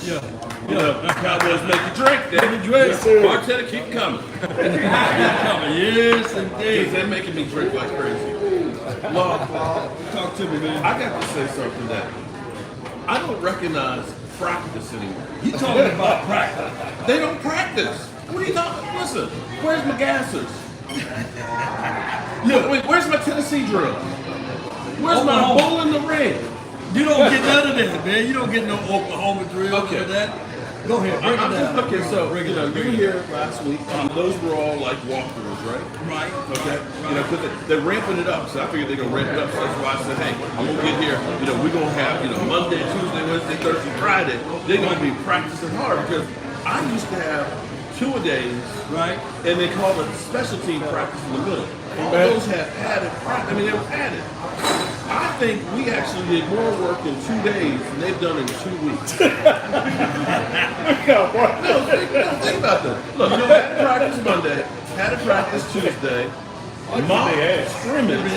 You know, Cowboys make you drink. They make you drink. Bartender, keep coming. Yes, indeed. They're making me drink like crazy. Lord, Talk to me, man. I got to say something that I don't recognize practice anymore. You talking about practice? They don't practice. What are you talking? Listen, where's my gassers? Look, where's my Tennessee drill? Where's my bull in the ring? You don't get none of that, man. You don't get no Oklahoma drill or that. Go ahead, break it down. Okay, so you were here last week. Those were all like walkthroughs, right? Right. Okay. You know, because they're ramping it up, so I figured they're gonna ramp it up. So that's why I said, hey, I'm gonna get here. You know, we're gonna have Monday, Tuesday, Wednesday, Thursday, Friday. They're gonna be practicing hard because I used to have 2-a-days, right? And they called it special team practice in the middle. All those had padded practice. I mean, they were padded. I think we actually did more work in 2 days than they've done in 2 weeks. No, think about that. Look, had to practice Monday, had to practice Tuesday, mock scrimmage.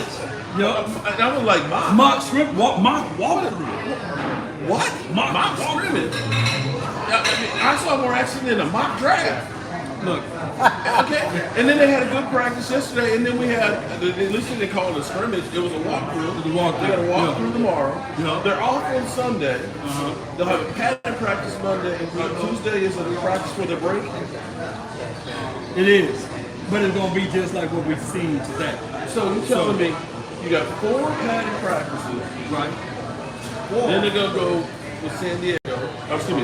I was like, mock scrimmage, mock walkthrough. What? Mock scrimmage? I saw more action than a mock draft. Look. Okay. And then they had a good practice yesterday, and then we had, at least they called it a scrimmage. It was a walkthrough. They got a walkthrough tomorrow. They're off on Sunday. They'll have a padded practice Monday, and Tuesday is a practice for the break. It is. But it's going to be just like what we've seen today. So you're telling me you got 4 padded practices. Right. Then they're going to go with San Diego.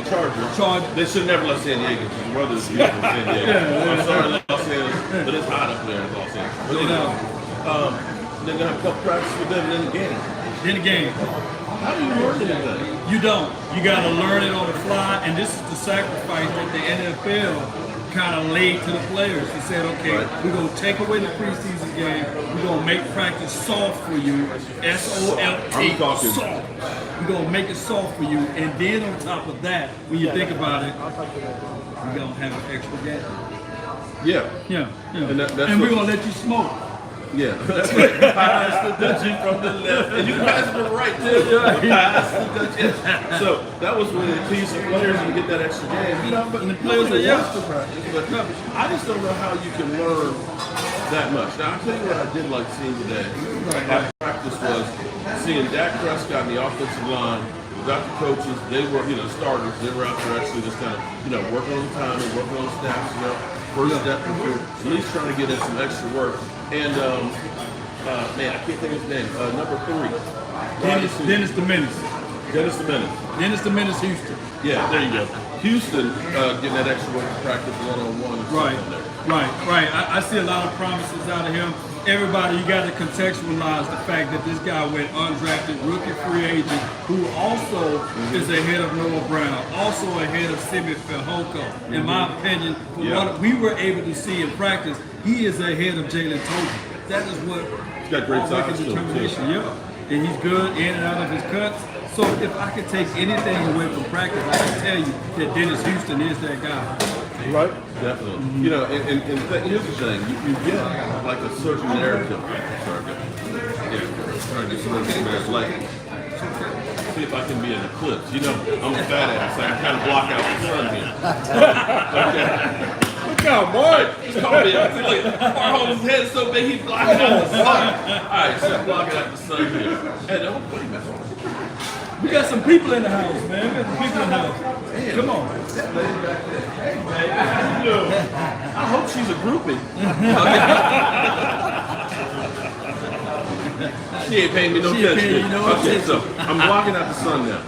Chargers. They should never let San Diego. His brother's beautiful in San Diego. I'm sorry, Los Angeles, but it's hot up there in Los Angeles. But they're gonna have a couple practices with them, and then the game. How do you learn anything? You don't. You got to learn it on the fly, and this is the sacrifice that the NFL kind of laid to the players. He said, okay, we're going to take away the preseason game. We're going to make practice soft for you. S-O-F-T, soft. We're going to make it soft for you. And then on top of that, when you think about it, we're going to have an extra game. Yeah. And we're going to let you smoke. Yeah, that's right. Pass the Dutchie from the left, and you can pass it from the right too. Pass the Dutchie. So that was really the piece of players to get that extra game. But the players are to practice. But I just don't know how you can learn that much. Now I'll tell you what I did like seeing today. At practice was seeing Dak Prescott and the offensive line. We got the coaches. They were, starters. They were out there actually just kind of, working on the timing, working on snaps. First step through, at least trying to get in some extra work. And man, I can't think of his name. Number 3, Dennis the Menace. Dennis the Menace, Houston. Yeah, there you go. Houston getting that extra work to practice one-on-one. Right. I see a lot of promises out of him. Everybody, you got to contextualize the fact that this guy went undrafted, rookie free agent, who also is ahead of Noah Brown, also ahead of Simi Fehoko. In my opinion, from what we were able to see in practice, he is ahead of Jalen Toby. That is what he's got great size determination. And he's good in and out of his cuts. So if I could take anything away from practice, I can tell you that Dennis Houston is that guy. Right? Definitely. And here's the thing. You get like a certain narrative. Sorry to get some like, see if I can be an eclipse. I'm a fat ass, so I can kind of block out the sun here. Okay. Look out, boy. Just call me out. Look, Marholm's head is so big, he's blocking out the sun. All right, so I'm blocking out the sun here. Hey, don't put him out. We got some people in the house, man. We got some people in the house. Damn. Come on. That lady back there. Hey, baby. I hope she's a groupie. She ain't paying me no attention. Okay, so I'm blocking out the sun now.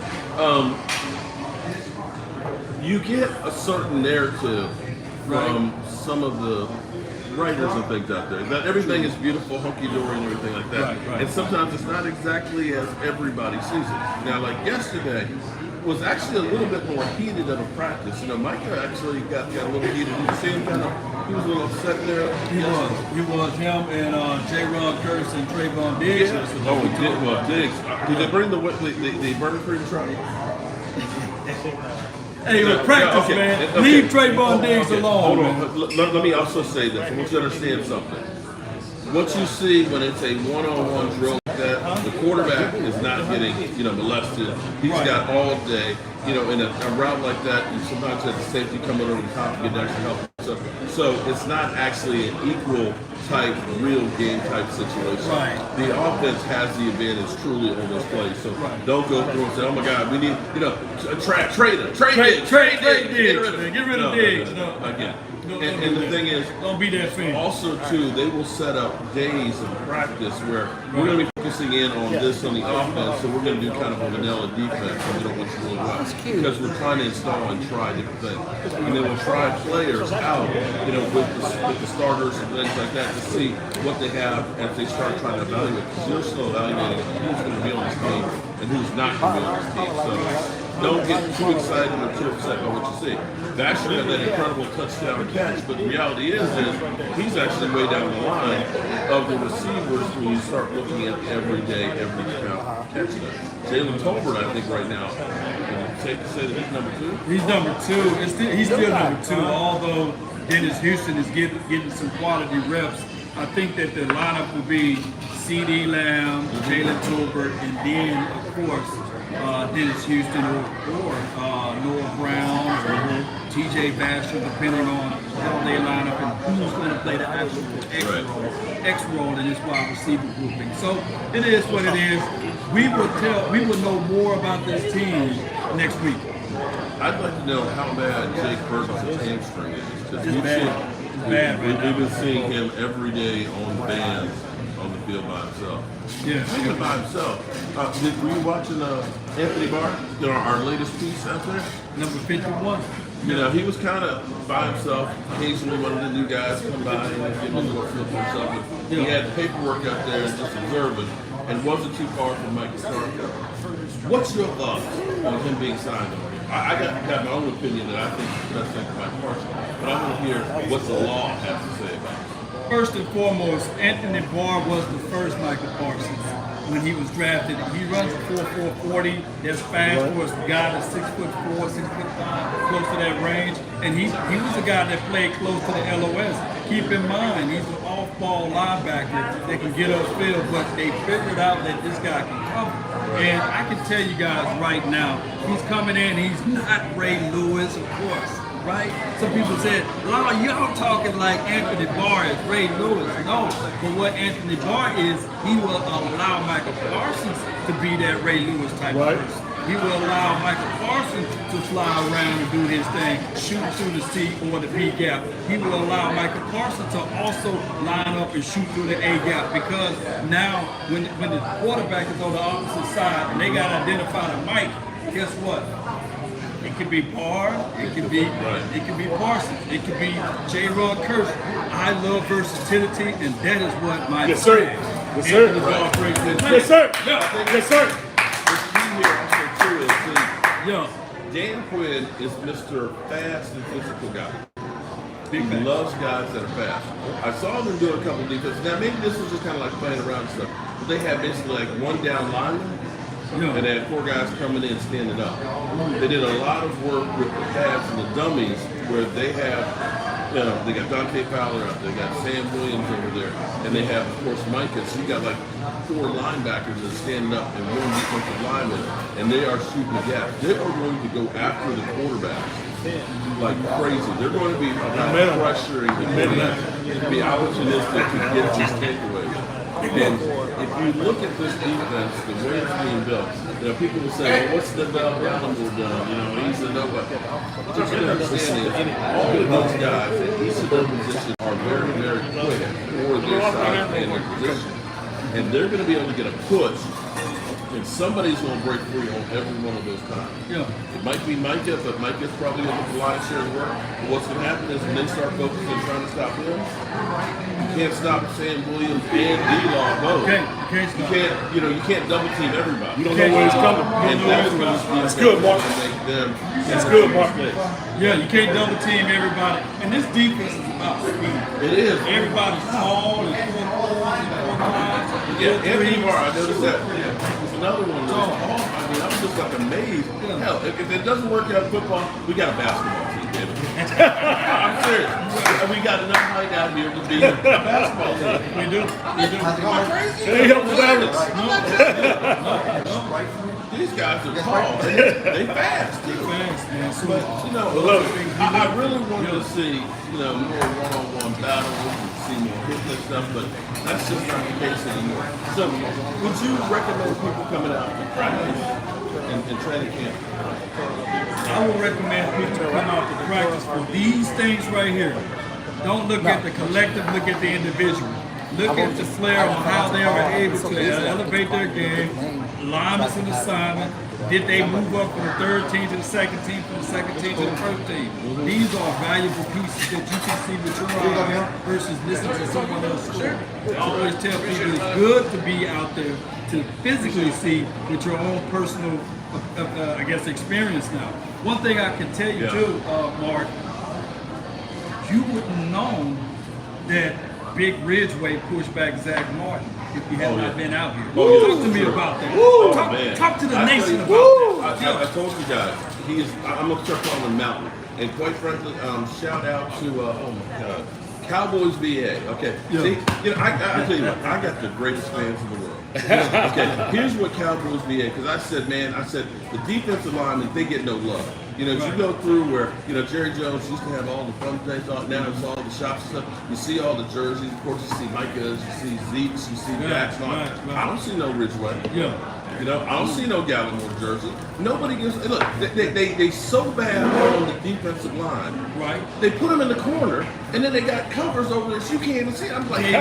You get a certain narrative from some of the writers and things out there that everything is beautiful, hunky-dory and everything like that. And sometimes it's not exactly as everybody sees it. Now, like yesterday was actually a little bit more heated of a practice. Micah actually got a little heated. You see him he was a little upset there. He was him and J-Ron Curtis and Trayvon Diggs. Diggs. Did they bring the burger cream truck? Hey, practice, man. Leave Trayvon Diggs alone. Hold on. Let me also say this. I want you to understand something. What you see when it's a one-on-one drill like that, The quarterback is not getting, molested. He's got all day. In a route like that, you sometimes have the safety coming over the top and get extra help. So it's not actually an equal type, real game type situation. Right. The offense has the advantage truly on those plays. So don't go through and say, oh my God, we need, trade Diggs. Get rid of Diggs. Again. And the thing is, don't be that fan. Also, too, they will set up days of practice where we're going to be focusing in on this on the offense, so we're going to do kind of a vanilla defense, and we don't want you to really well. Because we're trying to install and try different things. And then we'll try players out, with the starters and things like that to see what they have as they start trying to evaluate. Because you're still evaluating who's going to be on this team and who's not going to be on this team. So don't get too excited or too upset by what you see. Vasher had that incredible touchdown catch, but the reality is he's actually way down the line of the receivers when you start looking at every day, every catch. Jalen Tolbert, I think right now, is it safe to say that he's number 2? He's number 2. He's still number 2, although Dennis Houston is getting some quality reps. I think that the lineup will be C.D. Lamb, Jalen Tolbert, and then, of course, Dennis Houston or Noah Brown or T.J. Vasher, depending on how they line up and who's going to play the actual X role in this wide receiver grouping. So it is what it is. We will know more about this team next week. I'd like to know how bad Jake Ferguson's hamstring is. It's bad. We've been seeing him every day on bands on the field by himself. Yeah. Even by himself. Were you watching Anthony Barr, our latest piece out there? Number 51. He was kind of by himself. Occasionally one of the new guys come by and give him a little feel for himself. But he had paperwork out there and just observing and wasn't too far from Mike McCarthy. What's your thoughts on him being signed? I got my own opinion that I think is the best thing for Mike Parsons, but I want to hear what the law has to say about it. First and foremost, Anthony Barr was the first Michael Parsons when he was drafted. He runs a 4.40. That's fast for a guy that's 6'4", 6'5", close to that range. And he was a guy that played close to the LOS. Keep in mind, he's an off-ball linebacker that can get upfield, but they figured out that this guy can cover. And I can tell you guys right now, he's coming in. He's not Ray Lewis, of course. Right? Some people said, "Oh, y'all talking like Anthony Barr is Ray Lewis." No, but what Anthony Barr is, he will allow Michael Parsons to be that Ray Lewis type of person. He will allow Michael Parsons to fly around and do his thing, shoot through the C or the B gap. He will allow Michael Parsons to also line up and shoot through the A gap, because now when the quarterback is on the opposite side and they got to identify the Mike, guess what? It could be Barr, it could be Parsons, it could be J. Rod Kirsch. I love versatility, and that is what my Yes, sir. Yes, sir. Yes, sir. Yes, sir. The key here also too is Dan Quinn is Mr. Fast and physical guy. He loves guys that are fast. I saw them do a couple of defenses. Now maybe this was just kind of like playing around and stuff, but they had basically like one down lineman. And they had 4 guys coming in standing up. They did a lot of work with the pads and the dummies where they have, they got Dante Fowler up there, they got Sam Williams over there, and they have, of course, Micah. So you got like 4 linebackers that are standing up and 1 defensive lineman, and they are shooting the gap. They are going to go after the quarterbacks like crazy. They're going to be pressuring the quarterback to be opportunistic to get these takeaways. And if you look at this defense, the way it's being built, people will say, well, what's the Eldorado done? He's a nobody. What you can understand is all of those guys at each of their positions are very, very quick for their size and their position. And they're going to be able to get a push, and somebody's going to break free on every one of those times. It might be Micah, but Micah's probably going to get the lion's share of work. But what's going to happen is when they start focusing on trying to stop him, you can't stop Sam Williams and D-Law both. You can't double team everybody. You don't know where he's coming. And that's what That's good, Mark. That's good, Mark. Yeah, you can't double team everybody. And this defense is about speed. It is. Everybody's tall and 4'4", 4'5". Anthony Barr, I noticed that. There's another one that's tall. I mean, I'm just like amazed. Hell, if it doesn't work out in football, we got a basketball team. damn it. I'm serious. We got enough height out here to be a basketball team. We do. Am I crazy? They help the balance. These guys are tall. They fast. Thanks, man. So, But, you know, I really wanted to see, you know, more one-on-one battles and see more hitting and stuff, but that's just not the case anymore. So, would you recommend people coming out to practice and training camp? I would recommend people to come out to practice for these things right here. Don't look at the collective, look at the individual. Look at the player on how they are able to elevate their game, alignments and assignment. Did they move up from the third team to the second team, from the second team to the first team? These are valuable pieces that you can see with your eyes versus listening to someone else score. I always tell people it's good to be out there to physically see with your own personal, I guess, experience now. One thing I can tell you too, Mark, you wouldn't know that Big Ridgeway pushed back Zach Martin if he had not been out here. Talk to me about that. Talk to the nation about that. I told you guys, I'm going to start calling him Mountain. And quite frankly, shout out to, oh my God, Cowboys VA. Okay. See, you know, I tell you what, I got the greatest fans in the world. Okay, here's what Cowboys VA, because I said, the defensive linemen, they get no love. You know, you go through where, you know, Jerry Jones used to have all the fun things on, now it's all the shops and stuff. You see all the jerseys, of course, you see Micah's, you see Zeke's, you see Jackson. I don't see no Ridgeway. You know, I don't see no Gallimore jersey. Nobody gives. Look, they so bad on the defensive line. Right. They put them in the corner, and then they got covers over there, so you can't even see. I'm like, look,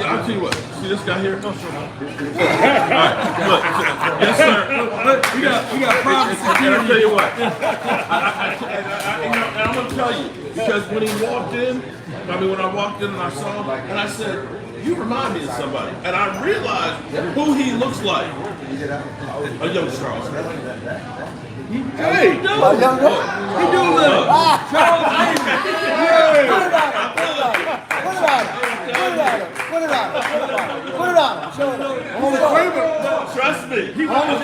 I'll tell you what. See this guy here? All right, look, yes sir. We got privacy. And I'll tell you what. And I'm gonna tell you because when he walked in, when I walked in and I saw him, and I said, you remind me of somebody. And I realized who he looks like. A young Charles. Hey! He do look. Charles Put it on. Show it. Trust me. He was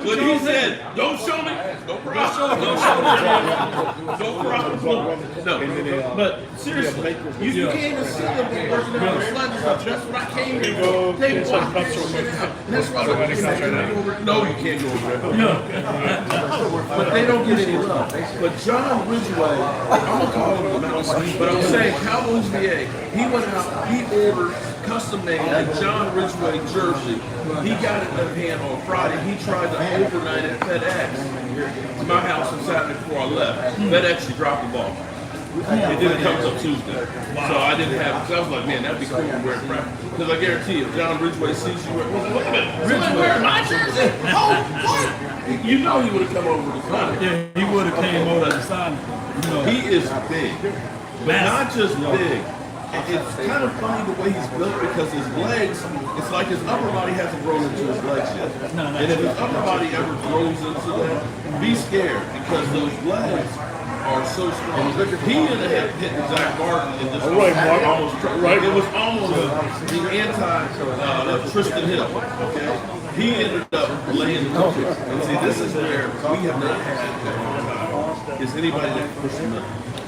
when he said, don't show me, no problem. No problem. No. But seriously, you can't even see them working out the sled and stuff. That's what I came here for. They walk that shit out. That's why no, you can't go over there. But they don't get any love. But John Ridgeway, I'm going to call him the mouse, but I'm saying Cowboys VA, he went out, he ordered custom-made a John Ridgeway jersey. He got it in hand on Friday. He tried to overnight at FedEx to my house on Saturday before I left. FedEx, he dropped the ball. It didn't come until Tuesday. So I didn't have it. So I was like, man, that'd be cool to wear it practice. Because I guarantee you, if John Ridgeway sees you wear Ridgeway wearing my jersey, you know he would have come over to sign it. Yeah, he would have came over to sign it. You know, he is big, but not just big. It's kind of funny the way he's built because his legs, it's like his upper body hasn't grown into his legs yet. And if his upper body ever grows into that, be scared because those legs are so strong. He ended up hitting Zach Martin in this almost. It was almost the anti-Tristan Hill. Okay, he ended up laying the touches. And see, this is where we have not had is anybody that pushed him up.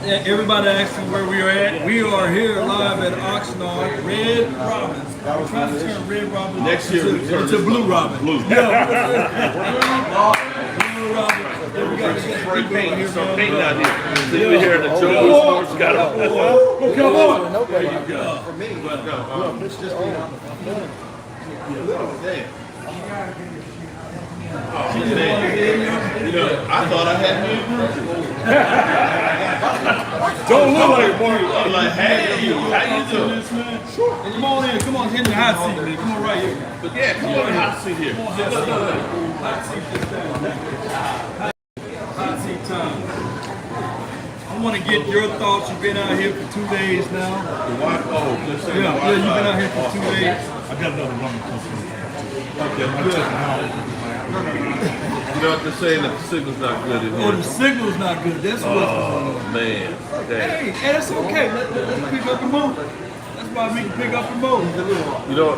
Everybody asking where we are at. We are here live at Oxnard. Red Robins. We're trying to turn Red Robins next year to Blue Robin. Blue. Blue Robin. We got spray paint. Some paint out here. See, we here in the Joe Sports got it. Come on. There you go. For me, but no, it's just being on the phone. Damn. Oh, man. You know, I thought I had me. Don't look like it, Mark. I'm like, hey, how you doing? Sure. Come on in. Come on, get in the hot seat, man. Come on right here. But yeah, come on, hot seat here. Hot seat time. I want to get your thoughts. You've been out here for 2 days now. You've been out here for 2 days. I got another one. Okay, good. You know what they're saying, that the signal's not good in here. Oh, the signal's not good. That's what's going on. Man. Hey, that's okay. Let's pick up the motor. Let's spot we can pick up and move. You know,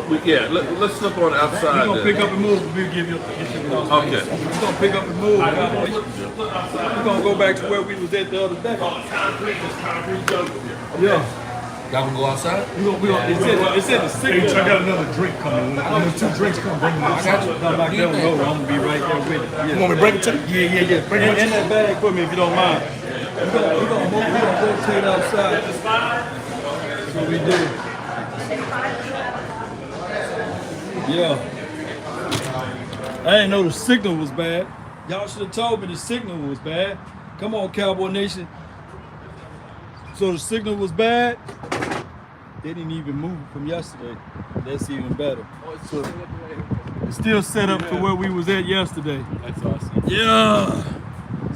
let's slip on the outside. We're gonna there. pick up and move. We'll give you get your thoughts. Okay. We're gonna pick up and move. We're gonna go back to where we was at the other day. Yeah. Y'all gonna go outside? It said the signal. I got another drink coming. When the 2 drinks come, bring them I got you. I'm not gonna go. I'm gonna be right there with it. You want me to bring it to you? Yeah. Bring it in that bag for me if you don't mind. We're gonna rotate outside. That's what we do. Yeah. I didn't know the signal was bad. Y'all should have told me the signal was bad. Come on, Cowboy Nation. So the signal was bad. They didn't even move from yesterday. That's even better. So it's still set up to where we was at yesterday. That's awesome. Yeah.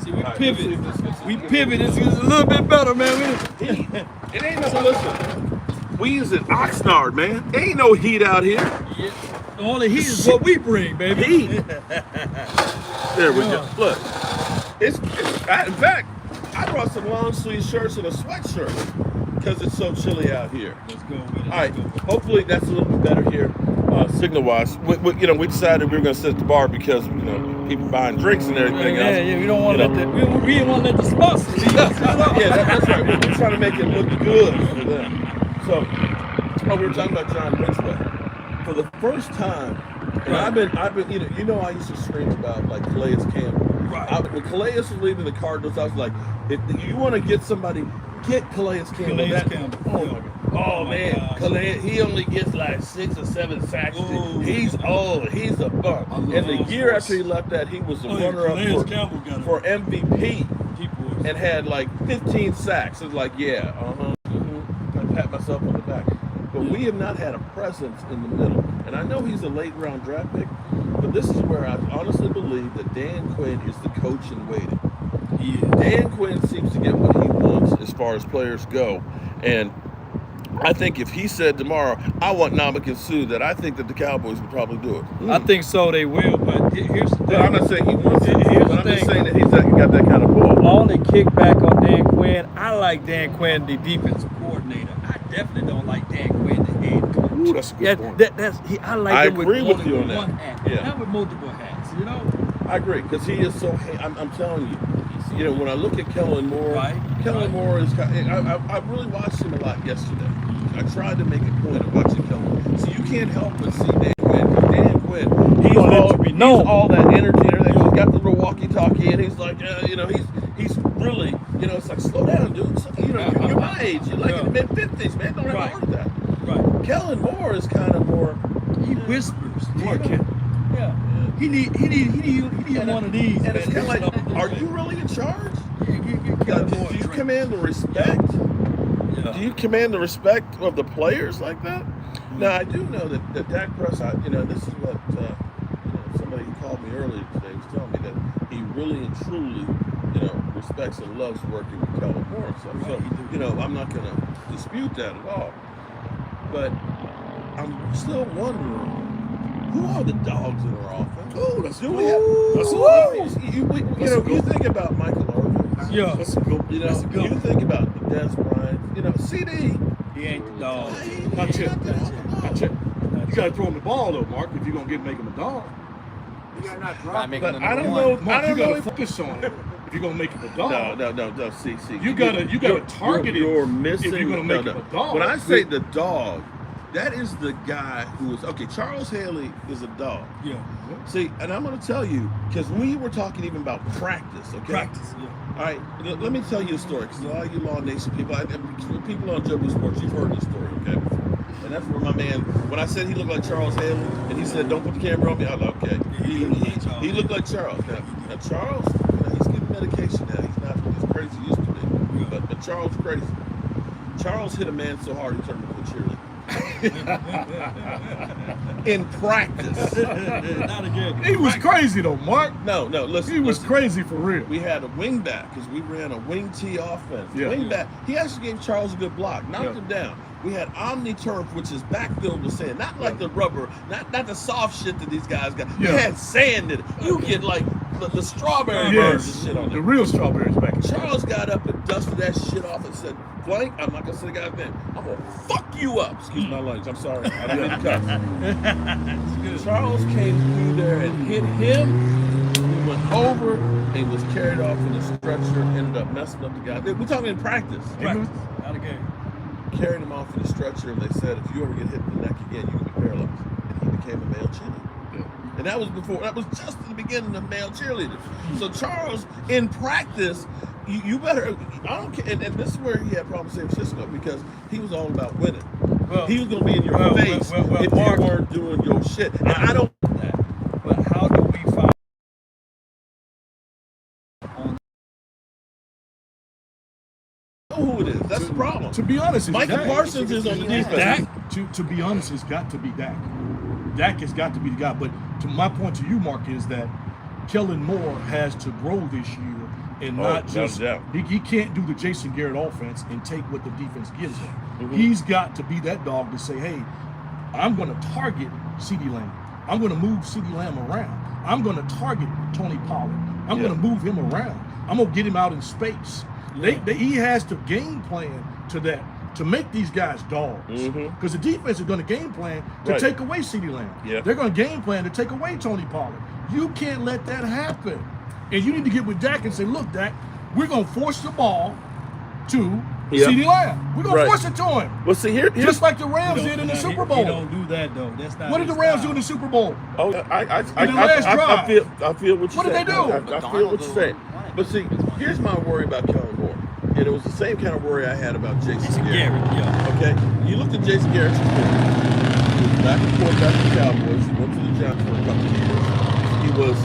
See, we pivot. We pivot. It's a little bit better, man. It ain't no listen. We using Oxnard, man. Ain't no heat out here. Yeah. The only heat is what we bring, baby. Heat. There we go. Look, in fact, I brought some long sleeve shirts and a sweatshirt because it's so chilly out here. Let's go with it. All right, hopefully that's a little bit better here, signal wise. We decided we were going to sit at the bar because people buying drinks and everything else. Yeah. We don't want to let that. We didn't want to let the sponsors. That's right. We're trying to make it look good for them. So, we were talking about John Ridgeway. For the first time, and I've been, I used to scream about like Calais Campbell. Right. When Calais was leaving the Cardinals, I was like, if you want to get somebody, get Calais Campbell. Oh man, gosh. Calais, he only gets like 6 or 7 sacks. Ooh. He's old. He's a bum. And the year after he left that, he was the runner-up for MVP and had like 15 sacks. It's like, I pat myself on the back. But we have not had a presence in the middle. And I know he's a late round draft pick, but this is where I honestly believe that Dan Quinn is the coach in waiting. Dan Quinn seems to get what he wants as far as players go. And I think if he said tomorrow, I want Ndamukong Suh, that I think that the Cowboys would probably do it. I think so. They will. But here's the thing. I'm not saying he wants it. Here's But the I'm just thing. saying that he's got that kind of pull. Only kickback on Dan Quinn. I like Dan Quinn, the defensive coordinator. I definitely don't like Dan Quinn, the head coach. Ooh, that's a good point. I like I him agree with you on one that. hat, Yeah. not with multiple hats. You know. I agree, because he is so. I'm telling you, when I look at Kellen Moore, Moore is. I really watched him a lot yesterday. I tried to make a point of watching Kellen. So you can't help but see Dan Quinn. Dan Quinn, he's all that energy and everything. He's got the little walkie-talkie, and he's like, he's really, it's like, slow down, dude. So, you're my age. You're like in the mid-50s, man. Don't ever heard that. Right. Kellen Moore is kind of more. He whispers. Yeah. He need one of these. And it's kind of like, are you really in charge? Do you command the respect? Do you command the respect of the players like that? Now, I do know that Dak Prescott, this is what somebody called me earlier today was telling me that he really and truly, respects and loves working with Kellen Moore and stuff. So, I'm not going to dispute that at all. But I'm still wondering, who are the dogs in our offense? Oh, that's Do good. we have? That's You think about Michael Irvin. Yeah. That's a good. That's a good. You think about Des Bryant. CD. He ain't the dog. Not yet. You gotta throw him the ball though, Mark. If you're gonna make him a dog. But I don't know. Mark, you gotta focus on him. If you're gonna make him a dog. No. See. You gotta target him. You're missing. If you're gonna make him a dog. When I say the dog, that is the guy who is okay. Charles Haley is a dog. Yeah. See, and I'm going to tell you because we were talking even about practice. Okay. Practice. Yeah. All right. Let me tell you a story because a lot of you Law Nation people, people on Joe Sports, you've heard this story, okay? And that's where my man. When I said he looked like Charles Haley, and he said, "Don't put the camera on me," I was like, "Okay." He looked like Charles. Now Charles, he's getting medication now. He's not as crazy as he used to be. But Charles is crazy. Charles hit a man so hard he turned into a cheerleader. In practice. Not again. He was crazy though, Mark. No, listen. He was crazy for real. We had a wing back because we ran a wing T offense. Yeah. Wing back. He actually gave Charles a good block, knocked him down. We had Omni Turf, which is backfilled with sand, not like the rubber, not the soft shit that these guys got. We had sand in it. You get like the strawberry Yes, birds and shit on the it. real strawberries back. Charles got up and dusted that shit off and said, Blank, I'm not gonna say the guy's name. I'm gonna fuck you up. Excuse my language. I'm sorry. I didn't cuss. Charles came through there and hit him. He went over and was carried off in a stretcher. Ended up messing up the guy. We're talking in practice. Right. Not a game. Carried him off in a stretcher, and they said, if you ever get hit in the neck again, you can be paralyzed. And he became a male cheerleader. And that was just in the beginning of male cheerleaders. So Charles, in practice, you better, I don't care, and this is where he had problems in San Francisco, because he was all about winning. Well, he was going to be in your face if Mark, you weren't doing your shit. And I don't. That. But how do we find Know who it is. That's the problem. To be honest, it's Michael Dak. Parsons is on the defense. Dak, to be honest, it's got to be Dak. Dak has got to be the guy. But to my point to you, Mark, is that Kellen Moore has to grow this year and not just he can't do the Jason Garrett offense and take what the defense gives him. Mm-hmm. He's got to be that dog to say, hey, I'm going to target CeeDee Lamb. I'm going to move CeeDee Lamb around. I'm going to target Tony Pollard. I'm going to move him around. I'm going to get him out in space. He has to game plan to that, to make these guys dogs. Because the defense is going to game plan to take away CeeDee Lamb. They're going to game plan to take away Tony Pollard. You can't let that happen. And you need to get with Dak and say, look, Dak, we're going to force the ball to CeeDee Lamb. We're going to force it to him. Well, see, here's just like the Rams did in the Super Bowl. He don't do that, though. That's not. What did the Rams do in the Super Bowl? Oh, I feel what you're saying. What did they do? I feel what you're saying. But see, here's my worry about Kellen Moore. And it was the same kind of worry I had about Jason Garrett. Okay? You looked at Jason Garrett's experience. He was back and forth back to the Cowboys. He went to the Giants for a couple of years. He was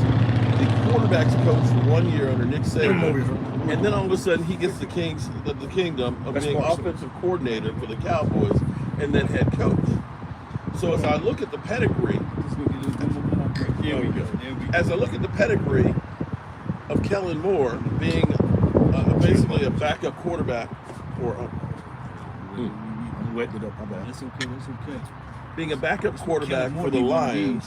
the quarterback's coach for 1 year under Nick Saban. And then all of a sudden he gets the kingdom of being offensive coordinator for the Cowboys and then head coach. So as I look at the pedigree, as I look at the pedigree of Kellen Moore being basically a backup quarterback for wetting it up, my bad. That's okay. being a backup quarterback for the Lions,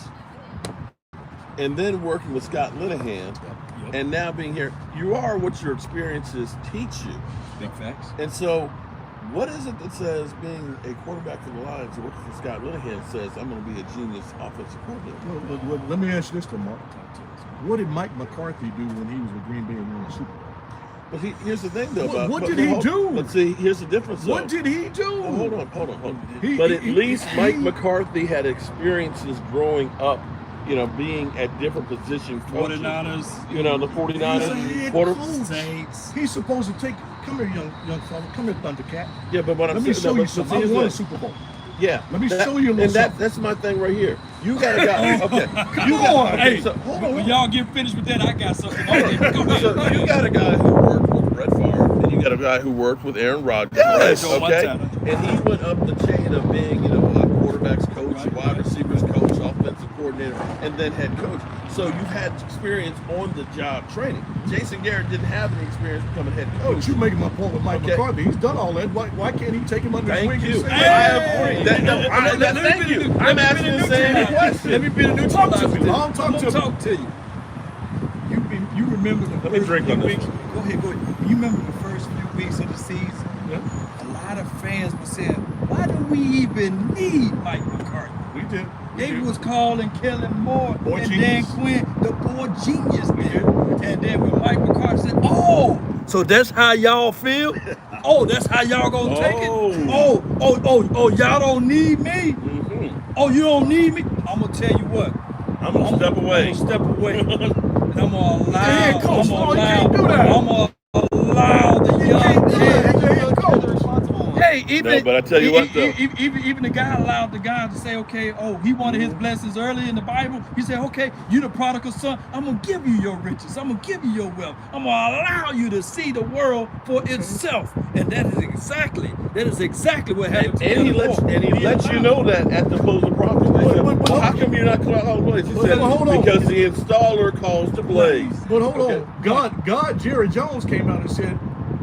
and then working with Scott Linehan, and now being here, you are what your experiences teach you. Big facts. And so, what is it that says being a quarterback for the Lions and working for Scott Linehan says I'm going to be a genius offensive coordinator? Well, let me ask you this, though, Mark. What did Mike McCarthy do when he was with Green Bay and won the Super Bowl? But here's the thing, though. What did he do? But see, here's the difference, though. What did he do? Well, hold on. But at least Mike McCarthy had experiences growing up, being at different positions. 49ers. The 49ers. Saints. He's supposed to take. Come here, young fella. Come here, Thundercat. Yeah, but what I'm saying. Let me show you something. I won a Super Bowl. Yeah. Let me show you a little something. That's my thing right here. You got a guy. Okay. Come on. Hey, so, when y'all get finished with that, I got something. So you got a guy who worked with Brett Favre, and you got a guy who worked with Aaron Rodgers. Yes. Okay. And he went up the chain of being, a quarterback's coach, wide receivers coach, offensive coordinator, and then head coach. So you've had experience on the job training. Jason Garrett didn't have any experience becoming head coach. But you're making my point with Mike McCarthy. He's done all that. Why can't he take him under his wing? Thank you. And say, I agree. Thank you. I'm asking the same question. Let me be the new Talk to me. I'm Talk to you. You remember the Let me first drink few on this weeks? one. Go ahead. You remember the first few weeks of the season? Yeah. A lot of fans were saying, why do we even need Mike McCarthy? We did. They was calling Kellen Moore and genius. Dan Quinn the boy genius there. And then when Mike McCarthy said, oh, so that's how y'all feel? Oh, that's how y'all gonna take it? Oh, y'all don't need me? Mm-hmm. Oh, you don't need me? I'm gonna tell you what. I'm gonna step away. I'm gonna step away. And I'm gonna allow. Head coach. I'm gonna You allow. can't do that. I'm gonna allow the young kid. Hey, even but I tell you what, though. even the guy allowed the guy to say, okay, he wanted his blessings early in the Bible. He said, okay, you the prodigal son. I'm gonna give you your riches. I'm gonna give you your wealth. I'm gonna allow you to see the world for itself. And that is exactly what happened. And he lets you know that at the close of property. They said, well, how come you're not calling Blaze? He said, because the installer calls to Blaze. But hold on. God, Jerry Jones came out and said,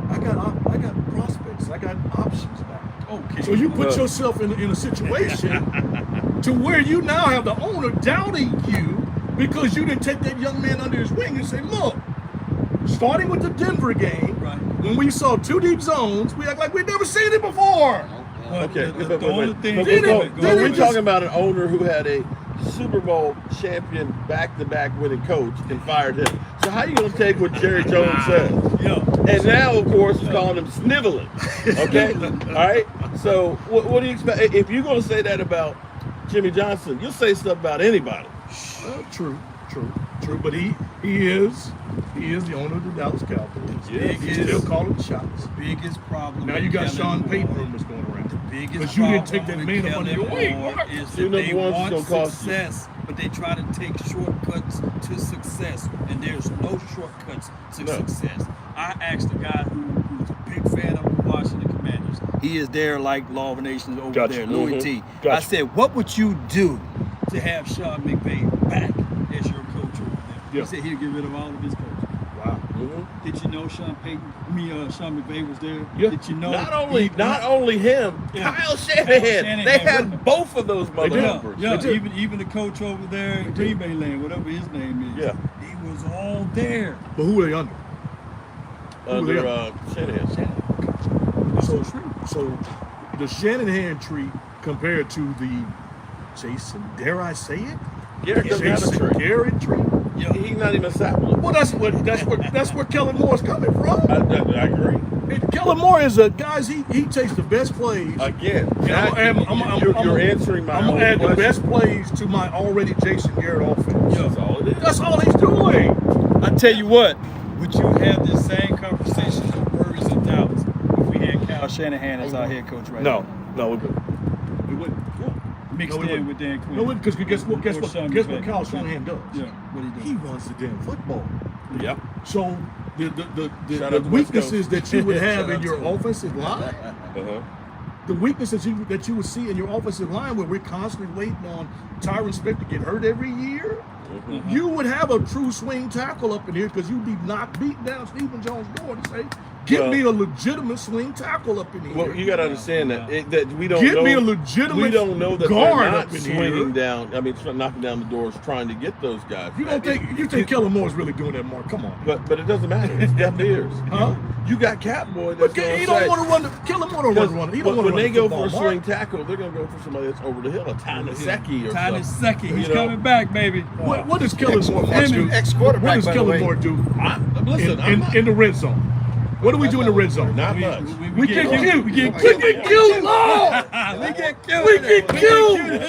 I got prospects. I got options now. Okay. So you put yourself in a situation to where you now have the owner doubting you because you didn't take that young man under his wing and say, look, starting with the Denver game, when we saw 2 deep zones, we act like we'd never seen it before. Okay, The only thing. we're talking about an owner who had a Super Bowl champion back-to-back winning coach and fired him. So how are you going to take what Jerry Jones says? Yeah. And now, of course, he's calling him sniveling. Okay? All right? So what do you expect? If you're going to say that about Jimmy Johnson, you'll say stuff about anybody. True. But he is the owner of the Dallas Cowboys. Yeah. He's still calling the shots. Biggest problem. Now you got Sean Payton rumors going around. Biggest Because you didn't take that problem man up under your with wing. Kellen Moore is Two that they number ones is want gonna cost you. success, but they try to take shortcuts to success, and there's no shortcuts to No. success. I asked a guy who's a big fan of the Washington Commanders. He is there like Law of Nations over Gotcha. there, Louis T. Gotcha. I said, what would you do to have Sean McVay back as your coach over there? Yeah. He said he'd get rid of all of his coaches. Wow. Did you know Sean McVay was there? Yeah. Did you know? Not only him, Yeah. Kyle Shanahan. Shanahan. They had both of those They did. motherfuckers. Yeah, even the coach over there in Green Bay Land, whatever his name is. Yeah. He was all there. But who are they under? Under Shanahan. So the Shanahan tree compared to the Jason, dare I say it? Garrett doesn't have a Jason tree. Garrett tree? He's not even a sapling. Well, that's where Kellen Moore's coming from. I agree. And Kellen Moore is a guys. He takes the best plays. Again, you're answering my I'm own gonna add the question. best plays to my already Jason Garrett offense. That's all it is. That's all he's doing. I tell you what, would you have the same conversations or worries and doubts if we had Kyle Shanahan as our head coach right now? No, we wouldn't. We wouldn't. Mixed No, we in wouldn't. with Dan Quinn. No, because guess what? Or Sean Guess what McVay. Kyle Shanahan does? Yeah, what he He does. runs the damn football. Yep. So Shout the out to West weaknesses Coast. that you would have Shout in out your to him. offensive line, Uh-huh. the weaknesses that you would see in your offensive line, where we're constantly waiting on Tyron Smith to get hurt every year, you would have a true swing tackle up in here because you'd be beating down Stephen Jones' door to say, "Get me a legitimate swing tackle up in here." Well, you got to understand that we don't Get know. me a legitimate We don't know that guard they're not up in swinging here. down. I mean, knocking down the doors, trying to get those guys. You don't think you think Kellen Moore's really doing that, Mark? Come on. But it doesn't matter. It's deaf ears. Huh? You got Catboy. But That's he gonna don't want to run the Kellen Moore don't want to run. He don't want to when run they the go football, for a Mark. swing tackle, they're gonna go for somebody that's over the hill, a Tanaseki or Tyler something. Secchi, he's You know? coming back, baby. What does Kellen Moore do? Ex-quarterback, What does by the Kellen way. Moore do Listen, I'm not, in the red zone? What do we do in the red zone? not much. We get cute. We We get get cute. Lord! We get killed. We get cute.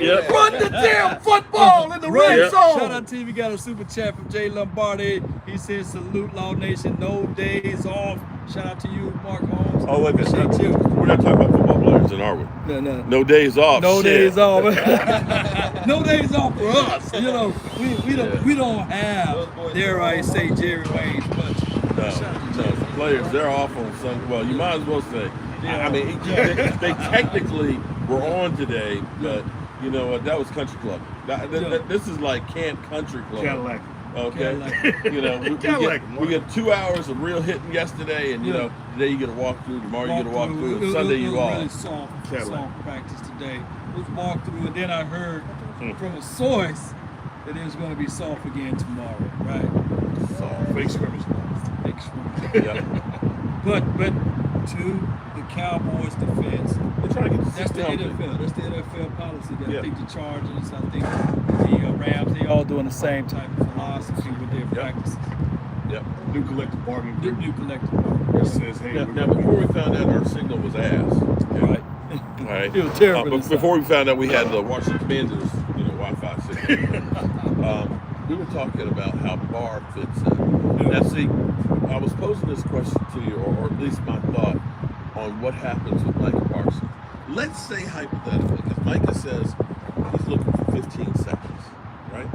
Yep. Run the damn football in the red Yep. zone. Shout out to you. We got a super chat from Jay Lombardi. He says, salute Law Nation, no days off. Shout out to you, Mark Holmes. Oh, wait a minute. Appreciate you. We're not talking about football players, then, are we? No. No days off. No shit. days off. No days off for us. You know, we don't have, dare I say, Jerry Wayne's much. No, players, they're off on some. Well, you might as well say. Yeah. I mean, they technically were on today, but you know what? That was country club. This is like Camp Country Club. Cadillac. Okay, Cadillac. you know, Cadillac. we get 2 hours of real hitting yesterday, and you know, today you get a walk through, tomorrow you get a walk through, and Sunday you It was off. really soft Cadillac. practice today. It was walk through, and then I heard from a source that it was going to be soft again tomorrow, right? Fake scrimmage. Big swing. Yeah. But to the Cowboys' defense, They're trying to get the that's the 60 NFL. That's the NFL policy. Yeah. I think the Chargers, I think the Rams, they all doing the same type of philosophy with their practices. Yep. New collective bargaining The agreement. new collective. Says, hey, Now, before we found out our signal was ass. Right. All right. It was terrible But inside. before we found out we had the Washington Commanders, Wi-Fi signal, we were talking about how Barr fits in. Now, see, I was posing this question to you, or at least my thought on what happens with Micah Parsons. Let's say hypothetically, because Micah says he's looking for 15 seconds, right?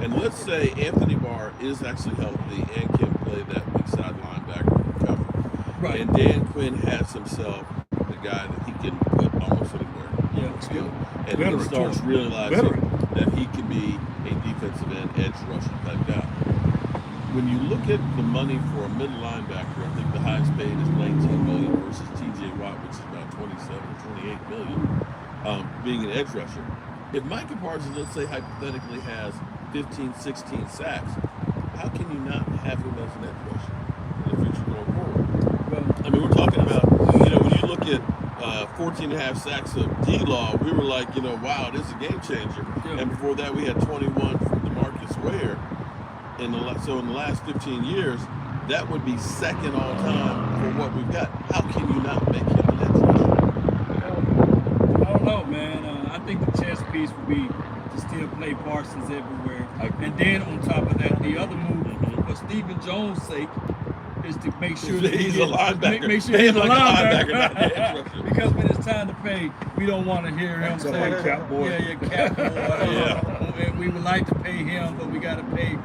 And let's say Anthony Barr is actually healthy and can play that weak side linebacker cover. Right. And Dan Quinn has himself the guy that he can put almost anywhere. Yeah. You know, and Veteran, he starts too. realizing Veteran. that he can be a defensive end edge rusher type guy. When you look at the money for a middle linebacker, I think the highest paid is $19 million versus TJ Watt, which is about 27 or 28 million, being an edge rusher. If Micah Parsons, let's say hypothetically, has 15, 16 sacks, how can you not have him as an edge rusher in the future going forward? Well, I mean, we're talking about, when you look at 14 and a half sacks of D-Law, we were like, wow, this is a game changer. Yeah. And before that, we had 21 from DeMarcus Ware. So in the last 15 years, that would be second all time for what we've got. How can you not make him an edge rusher? I don't know, man. I think the chess piece would be to still play Parsons everywhere. And then on top of that, the other move for Stephen Jones' sake is to make sure that He's a linebacker. Make sure Pay he's him a like a linebacker. linebacker, not an edge rusher. Because when it's time to pay, we don't want to hear him say, Cap boy. yeah, cap boy. Yeah. We would like to pay him, but we got to pay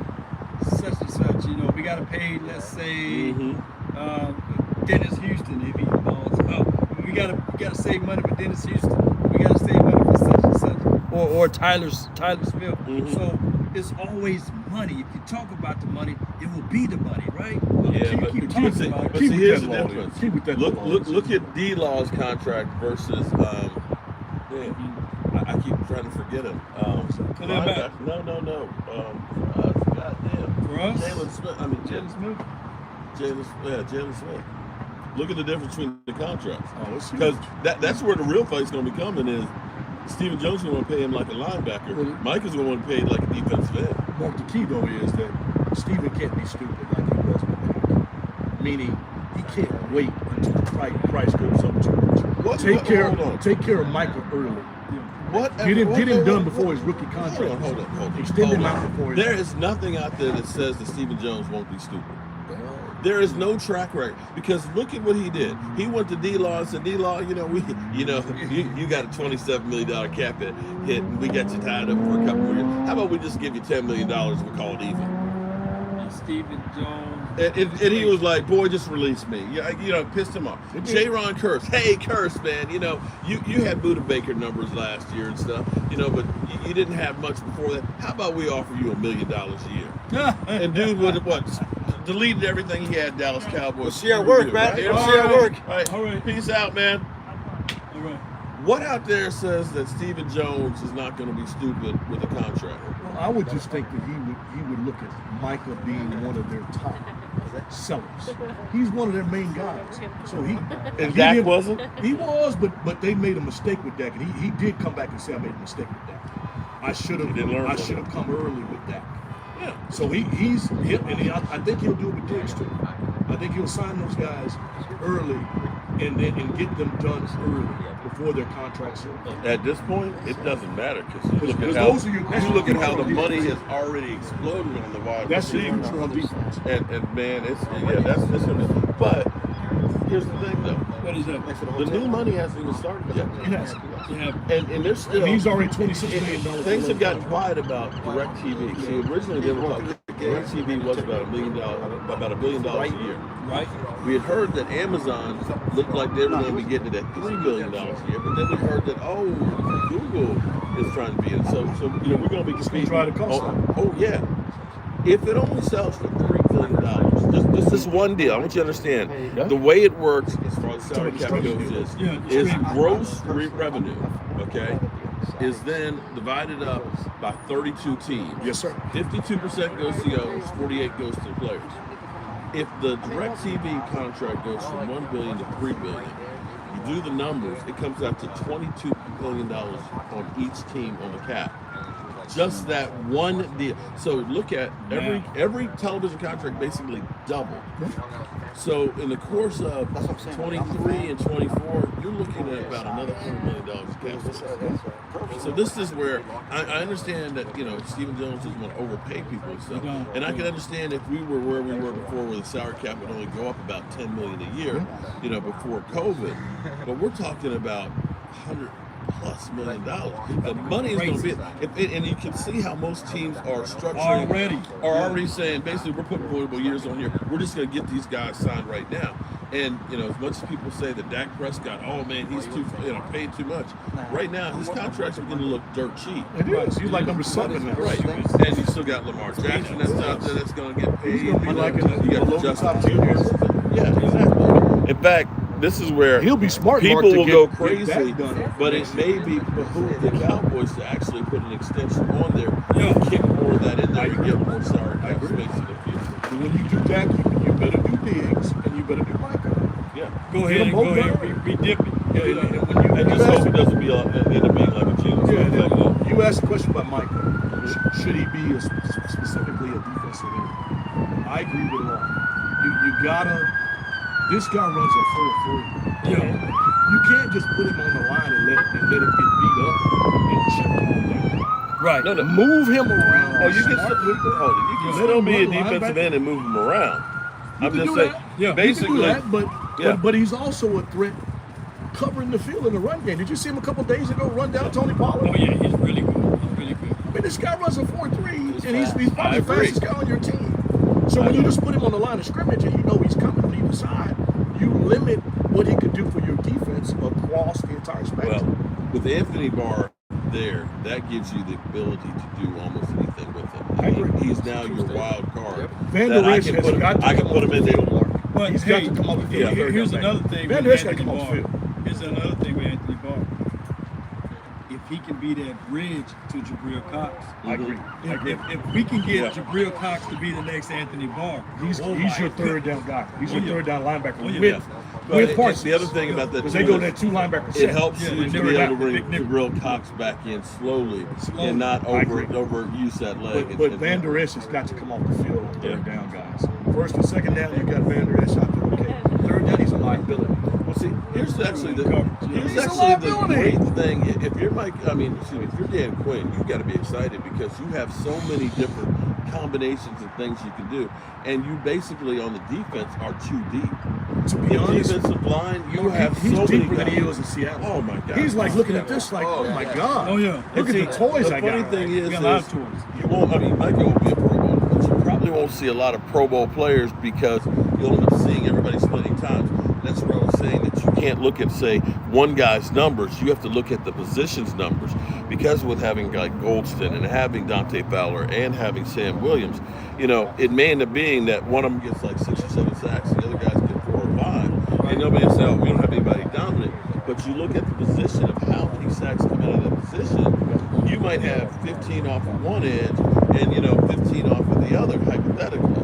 such and such. We got to pay, let's say, Dennis Houston if he balls out. We gotta save money for Dennis Houston. We gotta save money for such and such. Or Tyler Smith. So it's always money. If you talk about the money, it will be the money, right? Yeah, but keep here's talking the about it. Keep with here's that the law. difference. Keep with that law. Look at D-Law's contract versus I keep trying to forget him. Linebacker. No. For us, goddamn. For us? Jalen Smith. Jalen Smith. Look at the difference between the contracts. Because that's where the real fight's going to be coming is Stephen Jones is going to pay him like a linebacker. Mike is going to want to pay like a defensive end. Mark, the key though is that Stephen can't be stupid like he was with Mike. Meaning he can't wait until the price goes up too much. Take care of Michael early. Get him done before his rookie contract. Hold on. Extend him out before There is nothing out there that says that Stephen Jones won't be stupid. There is no track record because look at what he did. He went to D-Law and said, D-Law, you got a $27 million cap hit, and we got you tied up for a couple more years. How about we just give you $10 million and we call it even? And Stephen Jones. And he was like, boy, just release me. Pissed him off. J-Ron Curse. Hey, Curse, man. You had Buda Baker numbers last year and stuff, but you didn't have much before that. How about we offer you $1 million a year? And dude would deleted everything he had Dallas Cowboys. See at work, man. Right? See at work. All right. Peace out, man. All right. What out there says that Stephen Jones is not going to be stupid with a contract? Well, I would just think that he would look at Micah being one of their top sellers. He's one of their main guys. So and Dak wasn't? He was, but they made a mistake with Dak, and he did come back and say, I made a mistake with Dak. I should have come early with Dak. Yeah. So I think he'll do it with Diggs too. I think he'll sign those guys early and get them done early before their contracts are up. At this point, it doesn't matter because you look at how the money has already exploded on the wide receivers. And man, it's gonna be. But here's the thing, though. What is that? The new money hasn't even started yet. Yes. And there's still. And he's already $26 million. Things have gotten quiet about DirecTV. See, originally they were talking. DirecTV was about $1 billion a year. Right. We had heard that Amazon looked like they were going to be getting it at $3 billion a year, but then we heard that Google is trying to be in. So we're going to be competing. Try to cost Oh yeah. If it only sells for $3 billion, this is one deal. I want you to understand the way it works as far as salary cap goes is gross revenue. Okay. Is then divided up by 32 teams. Yes, sir. 52% goes to the owners, 48 goes to the players. If the DirecTV contract goes from $1 billion to $3 billion, you do the numbers, it comes out to $22 billion on each team on the cap. Just that one deal. So look at every television contract basically doubled. So in the course of 23 and 24, you're looking at about another $100 million cap. So this is where I understand that Stephen Jones doesn't want to overpay people and stuff, and I can understand if we were where we were before, where the salary cap would only go up about $10 million a year, before COVID. But we're talking about $100+ million. The money is going to be, and you can see how most teams are structuring already saying basically we're putting multiple years on here. We're just going to get these guys signed right now. And as much as people say that Dak Prescott, oh man, he's too paid too much. Right now, his contract's beginning to look dirt cheap. It is. He's like number 7 now. Right. And you still got Lamar Jackson that's out there that's going to get paid. He's going to be like you got Justin Fields. Yeah, exactly. In fact, this is where he'll be smart. People Mark, to will get, go get crazy, that done. but it may be behoove the Cowboys to actually put an extension on there, Yeah. kick more of that in there, and get more salary cap space in the future. And when you do that, you better do Diggs and you better do Micah. Yeah. Go ahead and re-dip it. And just hope it doesn't end up being like a June. You asked a question about Micah. Should he be specifically a defensive end? I agree with Ron. You gotta. This guy runs a 4-3. Yeah. You can't just put him on the line and let it get beat up and chip all down. Right. No. Move him around. Oh, you can still be a defensive end and move him around. I'm just saying. Yeah. Basically, you can do that, but he's also a threat covering the field in the run game. Did you see him a couple days ago run down Tony Pollard? Oh yeah, he's really good. He's really good. I mean, this guy runs a 4-3, and he's fast. probably the fastest guy on your team. So when you just put him on the line of scrimmage and you know he's coming on either side, you limit what he could do for your defense across the entire spectrum. Well, with Anthony Barr there, that gives you the ability to do almost anything with him. I agree. He's now your wild card. Van That Der I Esch can has put him, got to I can come put off him in the there. field. But He's hey, got to come off the field. here's another thing. Van with Der Esch got to Anthony come off the Barr. field. Here's another thing with Anthony Barr. If he can be that bridge to Jabril Cox, I agree. If we can get Jabril Cox to be the next Anthony Barr, He's your third down guy. He's your third down linebacker But with Parsons. the other thing about that, Because they go that two linebacker set. it helps you to be able to bring Nick. Jabril Cox back in slowly and not overuse that leg. But Van Der Esch has got to come off the field on third down, guys. First and second down, you got Van Der Esch out there. Okay. Third down, he's a liability. Well, see, here's actually the liability. great thing. If you're if you're Dan Quinn, you've got to be excited because you have so many different combinations of things you can do, and you basically on the defense are too deep. To be honest, defensive line, he's so many deeper than he guys. was in Seattle. Oh my God! He's like looking at this like, oh my God. Oh yeah. Look at the toys I got. The funny thing is, We got a lot of toys. you won't. I mean, Micah will be a Pro Bowl, but you probably won't see a lot of Pro Bowl players because you'll end up seeing everybody splitting times. That's where I was saying that you can't look at, say, one guy's numbers. You have to look at the position's numbers because with having like Goldston and having Dante Fowler and having Sam Williams, it may end up being that one of them gets like 6 or 7 sacks, the other guys get 4 or 5, and nobody will say, "Oh, we don't have anybody dominant." But you look at the position of how many sacks come out of that position. You might have 15 off of one edge and 15 off of the other, hypothetically.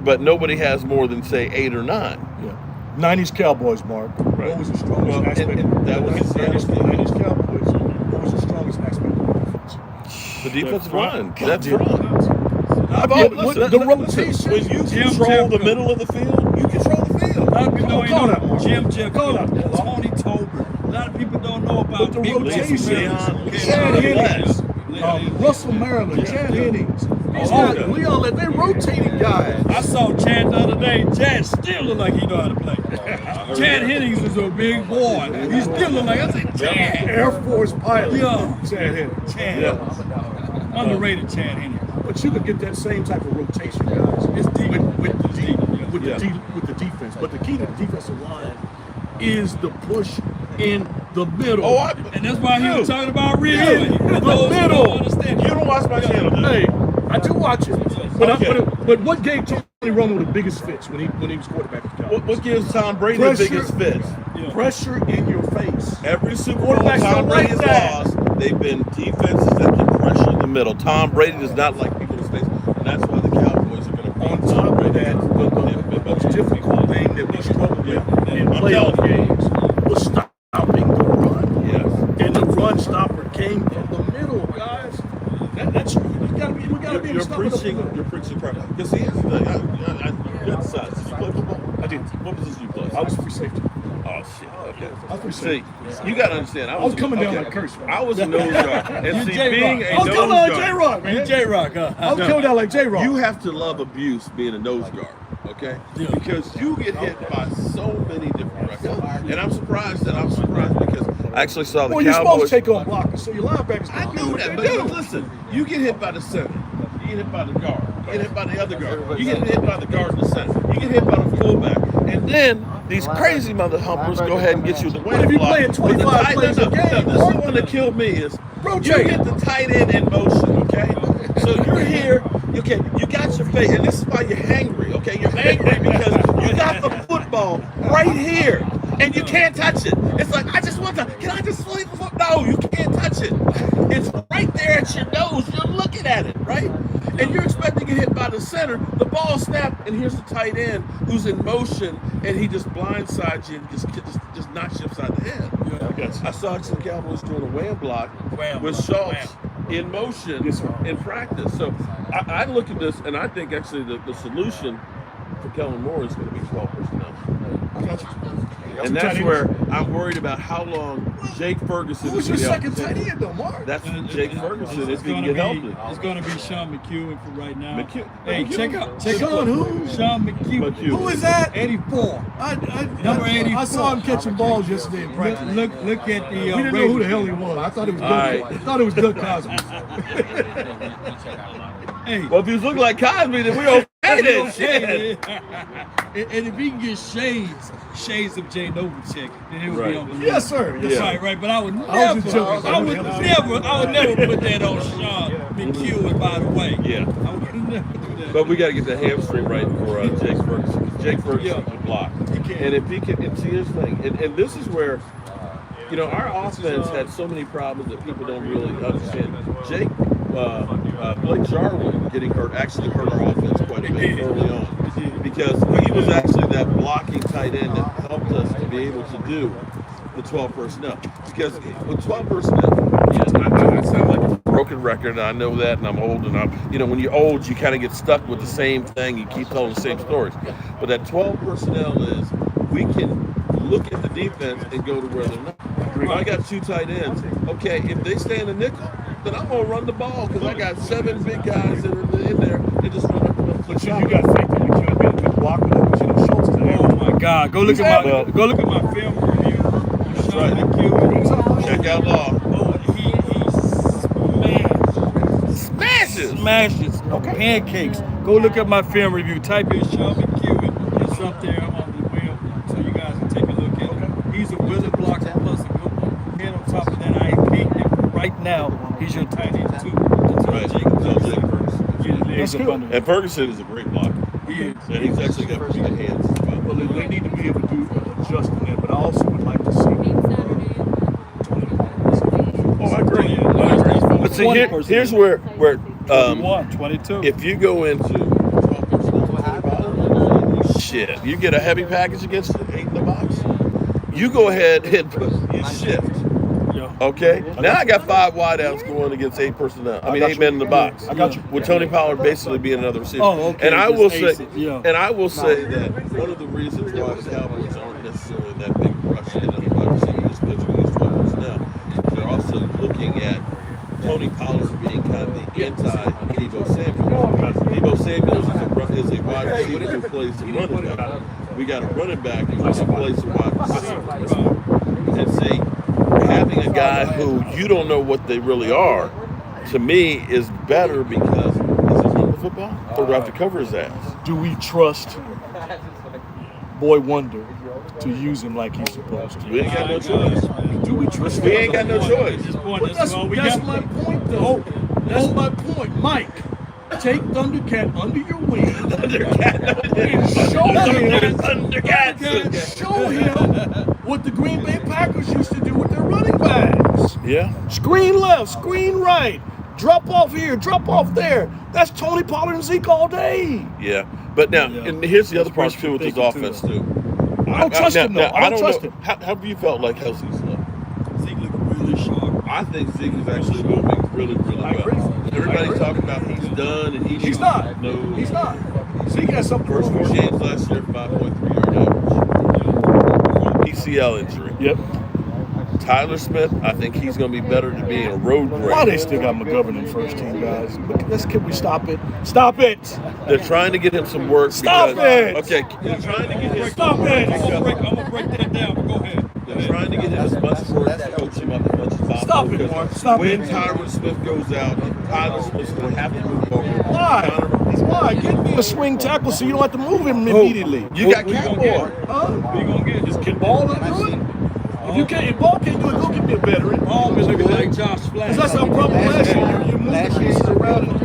But nobody has more than say 8 or 9. Yeah. 90s Cowboys, Mark. Right. What was the strongest aspect? that was the 90s Cowboys. What was the strongest aspect of the defense? The defensive line. That's Goddamn. right. The rotation. When you Jim control the Jeffcoat. middle of the field, you control the field. A lot of people don't Call know that, Mark. Jim Jeff, Call that. Tony Tolbert. A lot of people don't know about The Big rotation. Leon, Chad Hennings. Russell Maryland, Chad Hennings. okay. Leon, they rotating guys. I saw Chad the other day. Chad still look like he know how to play. Chad Hennings is a big boy. He still look like, I said, Chad. Air Force pilot. Yeah. Chad Hennings. Chad. Underrated Chad Hennings. But you could get that same type of rotation, guys. It's deep. With the defense. But the key to the defensive line is the push in the middle. And that's why he was talking about real. The middle. You don't watch my channel, do you? Hey, I do watch it. But, Okay. but what gave Tony Romo the biggest fits when he was quarterback of the Cowboys? What gives Tom Brady Pressure. the biggest fits? Pressure in your face. Every Super Bowl Quarterbacks Tom don't like Brady's that. lost, they've been defenses that can pressure in the middle. Tom Brady does not like people in space, and that's why the Cowboys are going to On top of that, the most difficult thing that we struggle with in playoff games was stopping the run. Yes. And the run stopper came from the middle, guys. That's we gotta be able to You're stop it up the preaching. middle. You're preaching crap. Because here's the thing. You got the size. Did you play football? I did. What position you play? I was free safety. Oh shit. Okay. I was free See, safety. you got to understand. I was coming down like Curse. I was a nose guard, and see, being a I was nose coming down like guard, J-Rock, man. J-Rock, huh? I was coming down like J-Rock. you have to love abuse being a nose guard. Okay, because you get hit by so many different records, and I'm surprised because I actually saw the Well, you're supposed Cowboys. to take on blockers, so your linebackers. I knew that, but listen, you get hit by the center, you get hit by the guard, you get hit by the other guard, you get hit by the guard in the center, you get hit by the fullback, and then these crazy mother humpers go ahead and get you the win if you block. playing 25 plays a game, this is the one that killed me is you get the tight end in motion, okay? So you're here, okay, you got your face, and this is why you're hangry, okay? You're angry because you got the foot football right here, and you can't touch it. It's like, I just want to, can I just sleep? No, you can't touch it. It's right there at your nose. You're looking at it, right? And you're expecting to get hit by the center. The ball snapped, and here's the tight end who's in motion, and he just blindsides you and just knocks you upside the head. I saw some Cowboys doing a wham block with Schultz in motion in practice. So I look at this, and I think actually the solution for Kellen Moore is going to be 12 personnel. And that's where I'm worried about how long Jake Ferguson Who's is your going to second tight end, though, Mark? That's Jake Ferguson. If he can gonna get be, healthy. it's going to be Sean McEwen for right now. Hey, check out who? Sean McEwen. Who is that? 84. Number 84. I saw him catching balls yesterday in practice. Look at the. We didn't know who the hell he was. I thought it was Doug. right. I thought it was Doug Cosby. Hey. Well, if he was looking like Cosby, then we okay then. Shit. And if he can get shades of Jay Novacek, then it would be unbelievable. Yes, sir. Yeah. Right. But I would never, I was just joking. I would never put that on Sean McEwen. By the way, Yeah. I would never do that. But we got to get the hamstring right for Jake Ferguson. Jake Ferguson can block. And if he can, and see his thing, and this is where, our offense had so many problems that people don't really understand. Blake Jarwin getting hurt actually hurt our offense quite a bit early on because he was actually that blocking tight end that helped us to be able to do the 12 personnel. Because with 12 personnel, I sound like a broken record, and I know that, and I'm old, and when you're old, you kind of get stuck with the same thing. You keep telling the same stories. But that 12 personnel is we can look at the defense and go to where they're not. If I got two tight ends, okay, if they stay in the nickel, then I'm going to run the ball because I got 7 big guys that are in there and just run up the middle. But you got faith that you would be a good blocker. Schultz is there. Oh my God! Go look at my film review. That's right. Check out Law. Oh, he smashes pancakes. Go look at my film review. Type in Sean McEwen. It's up there on the web, so you guys can take a look at it. He's a wizard blocker plus a good head on top of that. I ain't beating him right now. He's your tight end too. Right. Jake Ferguson. And Ferguson is a great blocker. He is. And he's actually got pretty good hands as well. Well, they need to be able to do adjust in that, but I also would like to see Oh, I agree. But see, here's where 22. if you go into shit, you get a heavy package against it, 8 in the box. You go ahead and shift. Okay. Now I got 5 wideouts going against 8 personnel. I mean 8 men in the box. I got you. With Tony Pollard basically being another receiver. Oh, okay. And I will say, Yeah. that one of the reasons why the Cowboys aren't necessarily that big rush in the wide receiver is because against 12 personnel. They're also looking at Tony Pollard being kind of the anti-Debo Samuel. Debo Samuel is a wide receiver who plays the running back. We got a running back who plays the wide receiver. And see, having a guy who you don't know what they really are, to me, is better because is it run the football or do I have to cover his ass? Do we trust Boy Wonder to use him like he's supposed to? We ain't got no choice. Do we trust We ain't got no choice. That's my point, though. That's my point. Mike, take Thundercat under your wing. And show him what the Green Bay Packers used to do with their running backs. Yeah. Screen left, screen right. Drop off here, drop off there. That's Tony Pollard and Zeke all day. Yeah. But now, and here's the other part too with this offense too. I don't trust him, though. I don't trust him. How have you felt like Zeke looked? Zeke looked really sharp. I think Zeke is actually moving really, really well. Everybody's talking about he's done and He's not. No. He's not. Zeke has something First for 4 him. games last year, 5.3 yard average. PCL injury. Yep. Tyler Smith, I think he's going to be better to be in a road grader. Why they still got McGovern in first team, guys? Can we stop it? Stop it! They're trying to get him some work. Stop it! Okay, they're trying to get him. Stop it! I'm gonna break that down, but go ahead. They're trying to get him as much work, coach him up as much as possible. Stop it, Mark. Stop when it. Tyron Smith goes out, Tyler Smith's going to have to move over. Why? Why? Get me a swing tackle so you don't have to move him immediately. You got Cowboy. Huh? What you gonna get? Just can Ball not do it? If Ball can't do it, go get me a veteran. Ball been looking like Josh Flash. Because that's our problem last year. You're moving pieces around and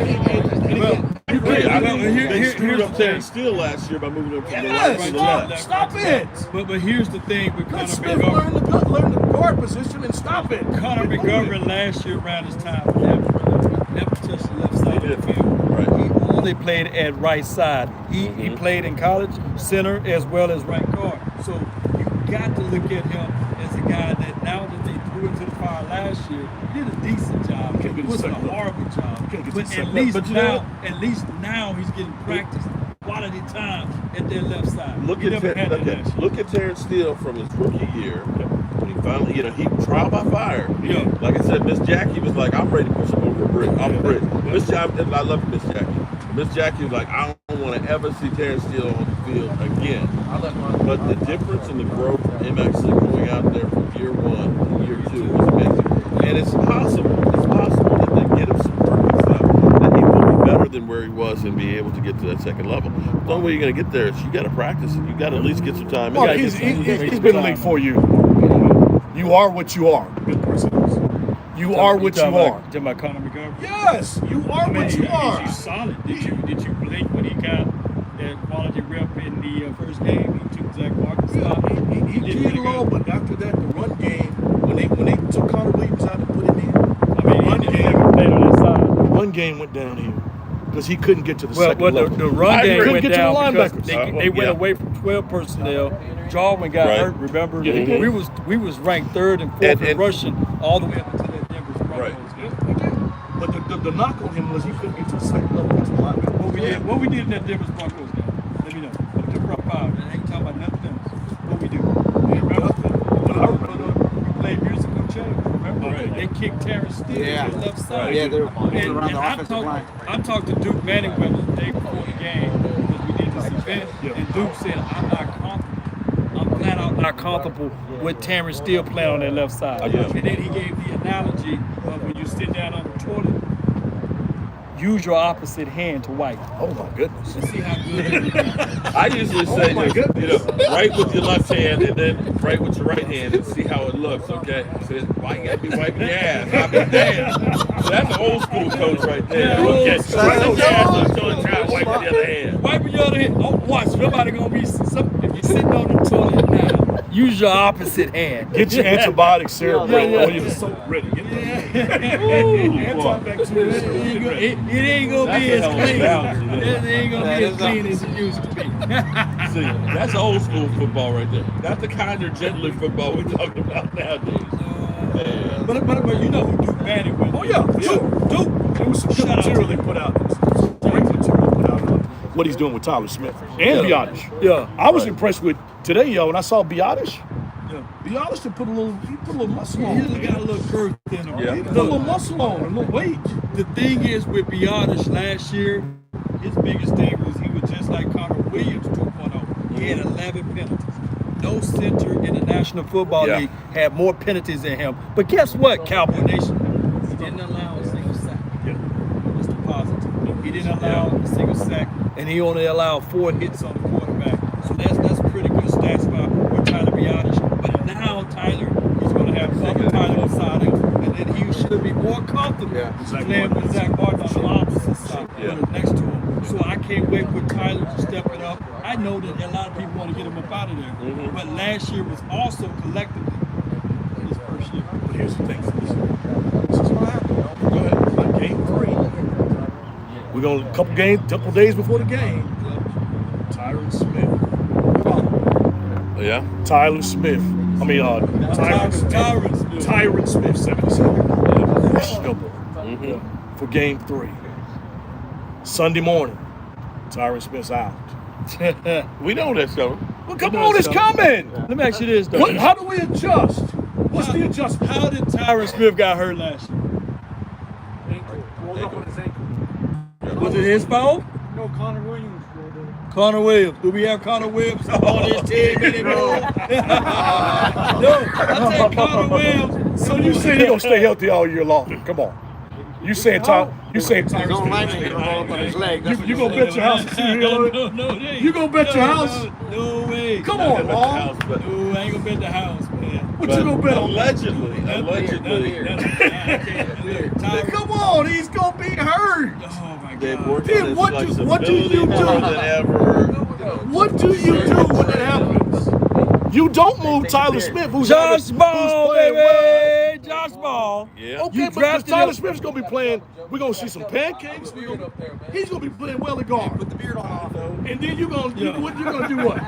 They screwed up Terrence Steele last year by moving him from the right to the left. Stop it. But here's the thing with Let Connor Smith McGovern. learn the guard position and stop it. Connor McGovern last year around this time never touched the left side of the field. Right. He only played at right side. He played in college center as well as right guard. So you got to look at him as a guy that now that they threw into the fire last year, he did a decent job. It wasn't a horrible job. But at least now he's getting practice quality time at their left side. Look at Terrence Steele from his rookie year. When he finally, he trial by fire. Yeah. Like I said, Miss Jackie was like, I'm ready to push him over a brick. Off a brick. Miss Jackie, I love Miss Jackie. Miss Jackie was like, I don't want to ever see Terrence Steele on the field again. But the difference in the growth of him actually going out there from year 1 to year 2 is amazing. And it's possible that they get him some work and stuff, that he will be better than where he was and be able to get to that second level. The only way you're going to get there is you got to practice it. You got to at least get some time. Well, he's been late for you. You are what you are. You are what you are. Talking about Connor McGovern? Yes, you are what you are. He's solid. Did you blink when he got that quality rep in the first game? He took Zach Martin's spot. He did low, but after that, the run game, when they took Connor Williams out and put him in, He never played on that side. the run game went downhill because he couldn't get to the second level. The run game went down because linebackers. they went away from 12 personnel. Jarwin got hurt. Remember, we was ranked 3rd and 4th in rushing all the way up until that Denver Broncos game. But the knock on him was he couldn't get to the second level. That's a lot. What we did in that Denver Broncos game? Let me know. The front five. I ain't talking about nothing else. What we do? We played musical chairs. Remember? Right. They kicked Terrence Steele to the left side. Yeah, they were moving around the offensive line. I talked to Duke Manningweather the day before the game because we did this event, and Duke said, I'm flat out not comfortable with Terrence Steele playing on that left side. And then he gave the analogy of when you sit down on the toilet, use your opposite hand to wipe. Oh my goodness. And see how good I usually say, right with your left hand and then right with your right hand and see how it looks, okay? So you gotta be wiping your ass. I'll be damned. So that's an old school coach right there. Yeah, Okay, old so right your ass until it's trying to wipe with the other hand. wiping your other hand. Oh, watch. Somebody gonna be if you're sitting on the toilet now, use your opposite hand. Get your antibiotics serum ready. Yeah. Or your soap ready. Get It ain't gonna be as clean. It ain't gonna be as clean as it used to be. See, that's old school football right there. That's the kind of gentler football we're talking about nowadays. Man. But you know who Duke Manning was. Oh yeah, Duke. There was some good material they put out. Great material put out on what he's doing with Tyler Smith and Biotish. Yeah. I was impressed with today, when I saw Biotish. Biotish put a little muscle on. He got a little girth in him. Yeah. He put a little muscle on, a little weight. The thing is with Biotish last year, his biggest thing was he was just like Connor Williams 2.0. He had 11 penalties. No center in the National Football League had more penalties than him. But guess what, Cowboy Nation? He didn't allow a single sack. Just a positive. He didn't allow a single sack, and he only allowed 4 hits on the quarterback. So that's pretty good stats with Tyler Biotish. But now Tyler, he's going to have other Tyler beside him, and then he should be more comfortable playing with Zach Martin on the opposite side, next to him. So I can't wait for Tyler to step it up. I know that a lot of people want to get him up out of there, but last year was also collectively his first year. But here's the thing. This is what happened. Go ahead. Game 3. We're going a couple days before the game. Tyron Smith. Yeah. Tyler Smith. Tyron Smith, 77. Questionable for game 3. Sunday morning, Tyron Smith's out. We know that's coming. Well, come on, it's coming. Let me ask you this, though. How do we adjust? What's the adjustment? How did Tyron Smith got hurt last year? Was it his fault? No, Connor Williams. Connor Williams. Do we have Connor Williams on this team anymore? No, I said Connor Williams. So you say he's gonna stay healthy all year long? Come on. You saying Tyron? You saying His own Tyron? lineman can roll up on his leg. You gonna bet your house? No, You gonna bet your house? No way. Come on, Long. No, I ain't gonna bet the house, man. What you gonna bet on? Allegedly. Come on, he's gonna be hurt. Oh my They've worked Then on his what do you flexibility do? more than ever. What do you do when that happens? You don't move Tyler Smith, who's Josh Ball, playing well. baby, Josh Ball. Yeah. Okay, but drafted Tyler him. Smith's gonna be playing. We're gonna see some pancakes. He's gonna be playing well at guard. Put the beard on. And then you're gonna do what?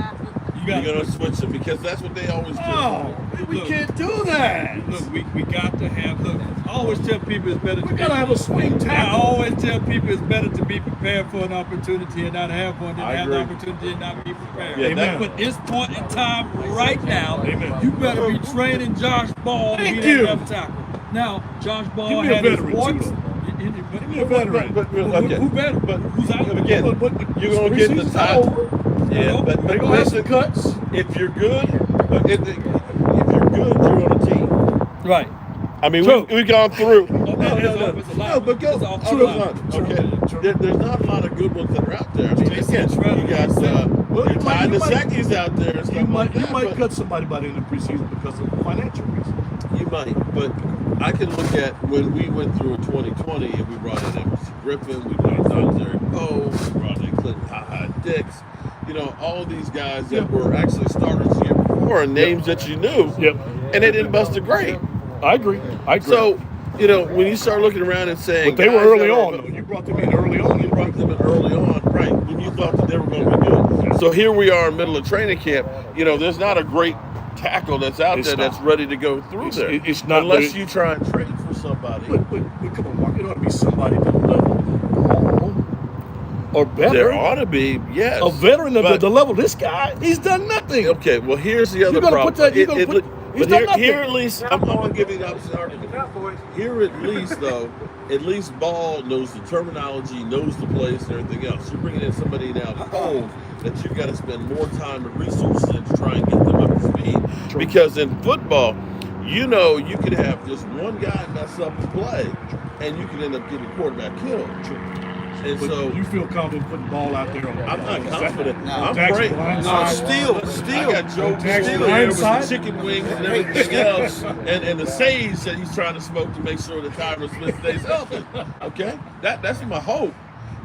You're gonna switch them because that's what they always do. Oh, we can't do that. Look, we got to have. Look, I always tell people it's better. We gotta have a swing I tackle. always tell people it's better to be prepared for an opportunity and not have one than I have agree. the opportunity and not be prepared. Yeah, Amen. But this point in time, right now, Amen. you better be training Josh Ball to Thank be you. that left tackle. Now, Josh Ball Give me a had his veteran, warts. too, Give me a veteran. But okay. Who better? But Who's out there? again, But you're gonna get the preseason's top. over. Yeah, but They're gonna have some listen, cuts. if you're good, you're on a team. Right. I mean, True. we've gone through. No, but go. There's not a lot of good ones that are out there. I mean, again, you got Well, you might- you might- Naseki's out there and stuff You might but cut somebody by the end of the preseason because of financial reasons. You might, but I can look at when we went through a 2020 and we brought in Emerson Griffin, we brought in Terry Poe, we brought in Clinton Dix, all these guys that were actually starters the year before and names that you knew, and they didn't bust a grade. I agree. So, when you start looking around and saying, But they were guys early that are- on, though. You brought them in early on. You brought them in early on, right, when you thought that they were going to be good. So here we are in the middle of training camp. There's not a great tackle that's out It's there not. that's ready to go through there. It's not, unless but you try and trade for somebody. But come on, Mark. It ought to be somebody at the level or better. There ought to be, yes. A veteran of But- the level. This guy, he's done nothing. Okay, well, here's the other You're gonna problem. put that- you're gonna put- he's but done here, nothing. here at least, I'm going to give you the opposite argument. Here at least, though, at least Ball knows the terminology, knows the plays and everything else. You're bringing in somebody now cold that you've got to spend more time and resources in to try and get them up to speed. True. Because in football, you could have just one guy mess up the play, and you could end up getting quarterback killed. And But so you feel confident putting the ball out there. I'm not confident. I'm Jackson praying. blindside. Still. I got Joe Jackson Steele here with blindside. the chicken wings and everything else, and the sage that he's trying to smoke to make sure that Tyron Smith stays healthy. Okay, that's my hope.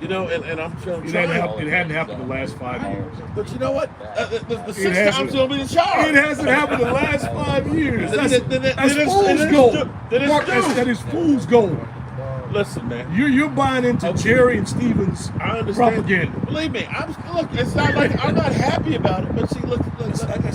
And I'm trying. It hadn't happened the last 5 years. But you know what? The six hasn't- times will be the charge. It hasn't happened the last 5 years. Then That's it's fool's due. gold. Then it's Mark, due. that is fool's gold. Listen, man. You're buying into Jerry and Stevens I understand. propaganda. Believe me, it's not like I'm not happy about it, but see, look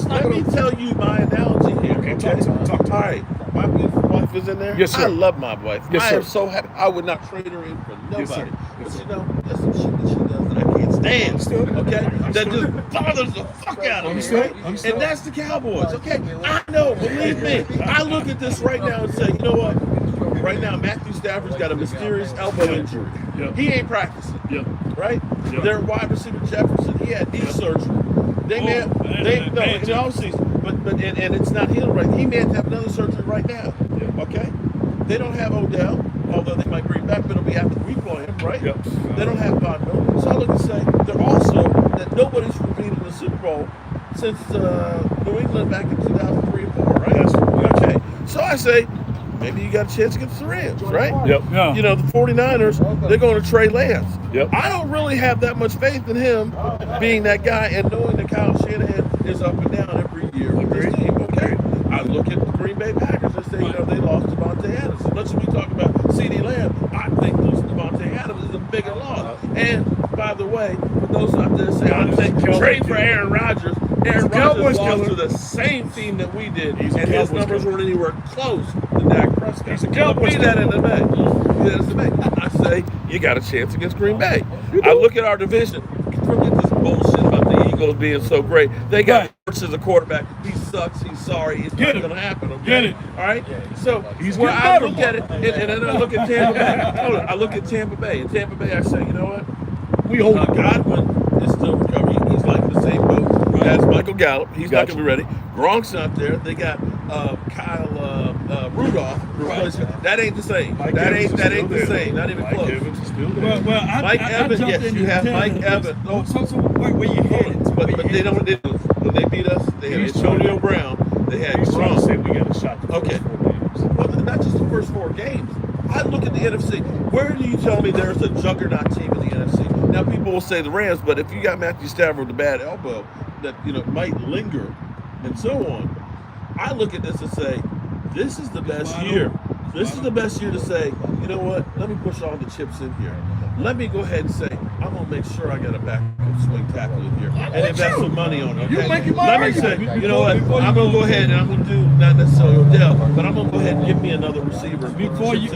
let me tell you my analogy here. Okay, talk to me. All right, my beautiful wife is in there. Yes, sir. I love my wife. Yes, I sir. am so happy. I would not trade her in for nobody. Yes, sir. Yes, But there's some shit that she does that I can't stand. Understood. Okay, that Understood. just bothers the fuck out of me. Understood. Right? Understood. And that's the Cowboys. Okay, I know. Believe me, I look at this right now and say, you know what? Right now, Matthew Stafford's got a mysterious elbow injury. Yep. He ain't practicing. Yep. Right? Yep. Their wide receiver Jefferson, he had knee surgery. They may have, in the offseason, but it's not healed right. He may have to have another surgery right now. Yep. Okay? They don't have Odell, although they might bring back, but it'll be after we play him, right? Yep. They don't have Von Miller. So I look and say, they're also that nobody's repeated the Super Bowl since New England back in 2003 and 4, right? Yes. Okay. So I say, maybe you got a chance against the Rams, right? Yep. Yeah. The 49ers, they're going to Trey Lance. Yep. I don't really have that much faith in him being that guy and knowing that Kyle Shanahan is up and down every year with this team, okay? I look at the Green Bay Packers and say, they lost Devontae Adams. So let's we talk about CeeDee Lamb. I think losing Devontae Adams is a bigger loss. And, by the way, for those out there saying, I think trade for Aaron Rodgers, Aaron Rodgers lost to the same team that we did, and his numbers weren't anywhere close to Dak Prescott. He's a Cowboys Be that in the Bay. I say, you got a chance against Green Bay. I look at our division. Forget this bullshit about the Eagles being so great. They got Hurts as a quarterback. He sucks. He's sorry. It's not going to happen. Okay? Get it. All right? So He's when getting I better, look at it, and then I look at Tampa Bay. Hold on. I look at Tampa Bay. And Tampa Bay, I say, you know what? We hold it. Godwin is still recovering. He's like the same boat as Michael Gallup. He's not going to be ready. Gronk's not there. They got Kyle Rudolph. That ain't the same. That ain't the same. Not even Mike close. Evans is still there. Mike Evans, jumped yes, in you and have tell Mike them Evans. this. So where you headed? But they don't. When they beat us, they had He's Antonio Brown. They had He's trying to say Gronk. we got a shot. Okay. Well, not just the first 4 games. I look at the NFC. Where do you tell me there's a juggernaut team in the NFC? Now people will say the Rams, but if you got Matthew Stafford with a bad elbow that might linger and so on, I look at this and say, this is the best year. This is the best year to say, you know what? Let me push all the chips in here. Let me go ahead and say, I'm gonna make sure I got a backup swing tackle in here and invest some money on it. Okay? You making my Let me say, you know what? I'm gonna go ahead and I'm gonna do not necessarily Odell, but I'm gonna go ahead and give me another receiver. Before you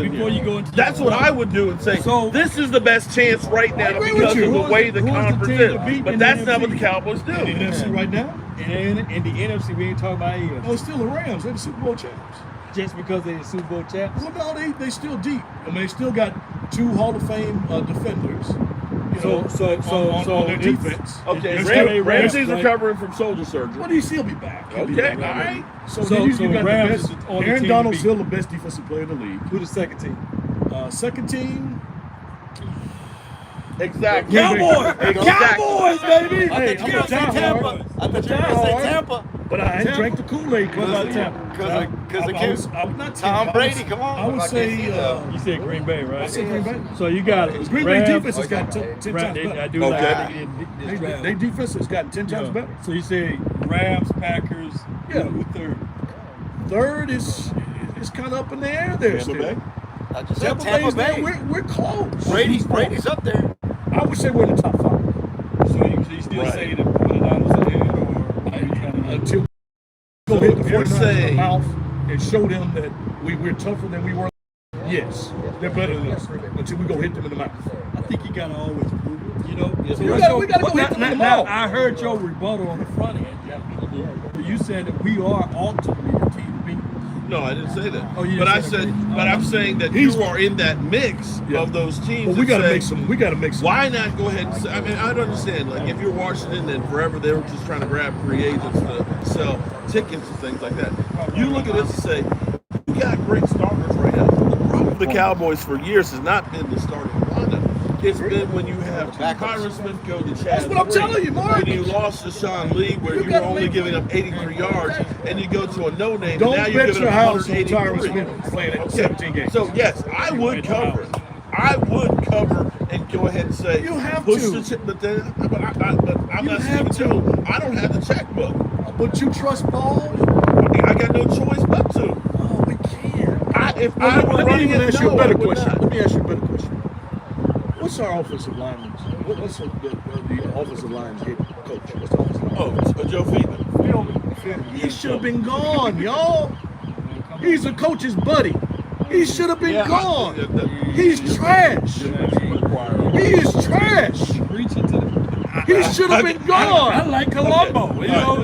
go into that's what I would do and say. So- this is the best chance right now agree because with of you. the way the Who's the conference team to is. beat But in the that's not NFC? what the Cowboys do. In the NFC right now, In the NFC, we ain't talking about AFC. oh, it's still the Rams. They're the Super Bowl champs. Just because they're the Super Bowl champs. Well, no, they still deep. I mean, they still got 2 Hall of Fame defenders. You know, on their it's- defense. Okay, They're still- Ramsey's right? recovering from shoulder surgery. But he'll be back. He'll be Okay, back. all right. So, So- then you so got Rams the is best. on the Aaron team to Donald's beat. still the best defensive player in the league. Who the second team? Second team. Exactly. Cowboys, Exactly. Cowboys, baby. Hey, I'm a diehard. I thought you were gonna say Tampa. But I hadn't drank the Kool-Aid. What about Tampa? Because I of was not Tom Tampa. Brady, come on. I would say. You said Green Bay, right? I said Green Bay. So you got Green Bay Rams- defense has got 10 times I better. do Okay. like They defense has gotten 10 times better. So you say Rams, Packers, Yeah. who third? Third is kind of up in the air there still. Bay? I just Tampa Bay's there. We're close. Brady's up there. I would say we're in the top 5 So you still Right. say the 49ers ahead, or until we go hit the You're 49ers in the saying- mouth and show them that we're tougher than we were. Yes, they're better than us until we go hit them in the mouth. I think you gotta always prove it. You know, Yes, so we what's gotta- your- we gotta go now- hit them in the now, mouth. I heard your rebuttal on the front end, Jeff. You said that we are ultimately a team to beat. No, I didn't say that. Oh, you but didn't I say said, that. but I'm saying that He's- you are in that mix Yeah. of those teams. But we that gotta say, make some. We gotta make some. Why not go ahead and say, I mean, I don't understand. Like, if you're Washington and forever they were just trying to grab free agents to sell tickets and things like that. You look at this and say, you got great starters right now. The problem with the Cowboys for years has not been the starting lineup. It's been when you have Kyron Smith go to Chad. That's what I'm telling you, Mark. When you lost to Sean Lee, where You you were gotta only make- giving up 83 yards, and you go to a no-name, and Don't now you're bet giving your up house on 183. Tyron Smith playing at 17 games. So yes, I would cover it. I would cover and go ahead and say You have push to. the check, but I'm You not have speaking to. I don't have the checkbook. But you trust Paul? I got no choice but to. Oh, we can't. If I Let were me running even it, ask you no, a I better would question. not. Let me ask you a better question. What's our offensive lineman? What's the offensive line coach? What's the offensive line? Oh, Joe Feeman. He should have been gone, y'all. He's a coach's buddy. He should have been gone. He's trash. He is trash. Reaching to the. He should have been I gone. like Colombo. You know,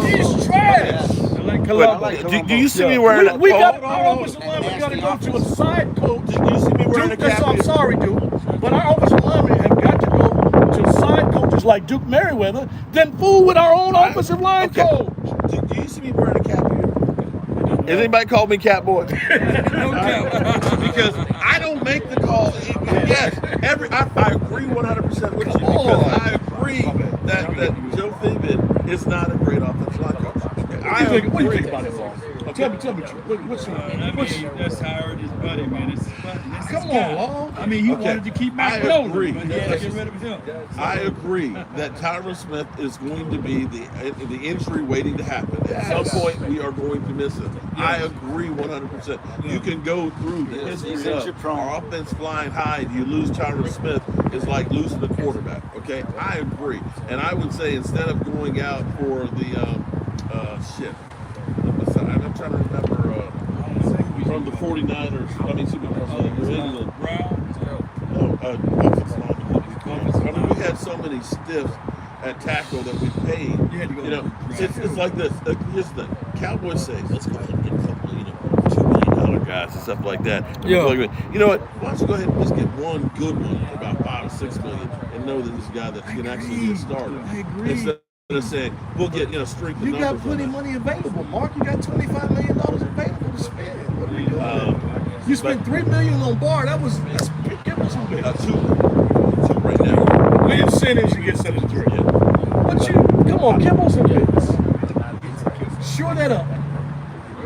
He's trash. I like Colombo. Do you see me wearing We got our offensive lineman got to go to a side coach. Do you see me wearing a Duke, cap? I'm sorry, Duke, but our offensive linemen have got to go to side coaches like Duke Merriweather than fool with our own offensive line coach. Do you see me wearing a cap here? Has anybody called me Cat Boy? No cap. Because I don't make the call. Yes, I agree 100% with you. Because I agree that Joe Feeman is not a great offensive line coach. What do you think about it, Paul? Tell me, what's I mean, that's Howard, his buddy, man. It's his buddy. That's his Come guy. on, Long. I mean, he Okay. wanted to keep I Matt Nolan, agree. but he had to get rid of him. I agree that Tyron Smith is going to be the injury waiting to happen. At some point, we are going to miss it. I agree 100%. You can go through the history of our offense flying high. You lose Tyron Smith is like losing the quarterback. Okay, I agree, and I would say instead of going out for the I'm trying to remember from the 49ers. I mean, from the New England. I mean, we had so many stiffs at tackle that we paid. You know, it's like this. Here's the Cowboys say, let's go ahead and get a couple, $2 million guys and stuff like that. And Yeah. you know what? Why don't you go ahead and just get one good one for about $5 or $6 million and know that this guy that can actually be a starter. I agree. Instead of saying we'll get strength. You got plenty of money available, Mark. You got $25 million available to spend. What are you doing? You spent $3 million on Barr. That's give us some bit. Two right now. With incentives, you get 73. But come on, give us some bits. Shore that up.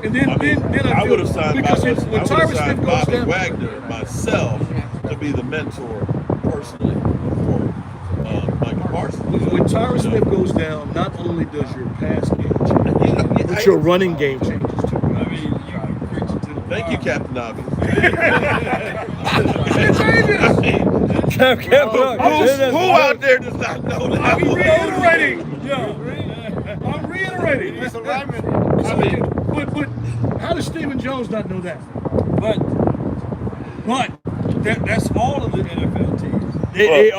And then, I would have signed because when Tyrus Smith goes Bobby down, Wagner myself to be the mentor personally for Michael Parsons. when Tyrus Smith goes down, not only does your pass game change, but your running game changes too. I mean, you preaching to the Thank you, Captain Obvious. Who out there does not know that? I'm reiterating. I'm reiterating. He's a lineman. But how does Stephen Jones not know that? But that's all of the NFL teams. Okay,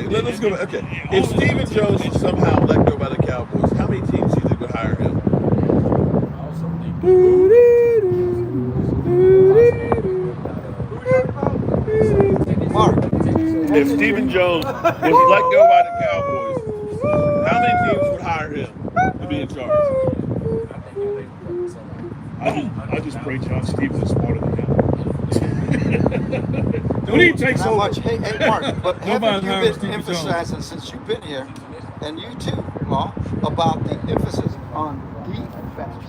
let's go back. Okay, if Stephen Jones is somehow let go by the Cowboys, how many teams do you think would hire him? Mark. If Stephen Jones was let go by the Cowboys, how many teams would hire him to be in charge? I just pray John Stevens is smarter than him. When he takes Not over. much. Hey, Mark, but haven't you hiring been Stephen emphasizing since you've been here, and you too, Law, about the emphasis on defense?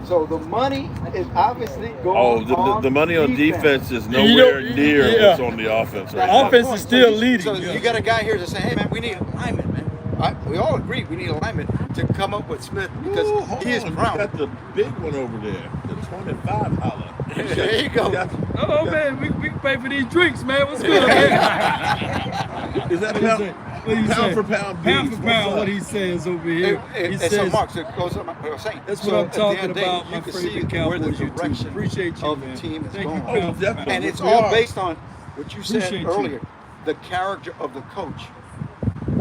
So the money is obviously going on the money on defense is nowhere near what's on the offense right now. Offense is still leading. So you got a guy here that's saying, hey man, we need a lineman, man. We all agree we need a lineman to come up with Smith because he is You crowned. got the big one over there, the 25 holla. There you go. Oh man, we can pay for these drinks, man. What's good, man? Is that What he pound say? for pound Pound beef? for pound, what he says over here. He And so says, Mark, so it goes up what I was saying. that's So what I'm at the talking end of the day, about, you my can favorite see Cowboys where the YouTube. direction Appreciate you, of man. the team is Thank you, going. pound for definitely. pound. And it's We all are. based on what you said Appreciate you. earlier, the character of the coach.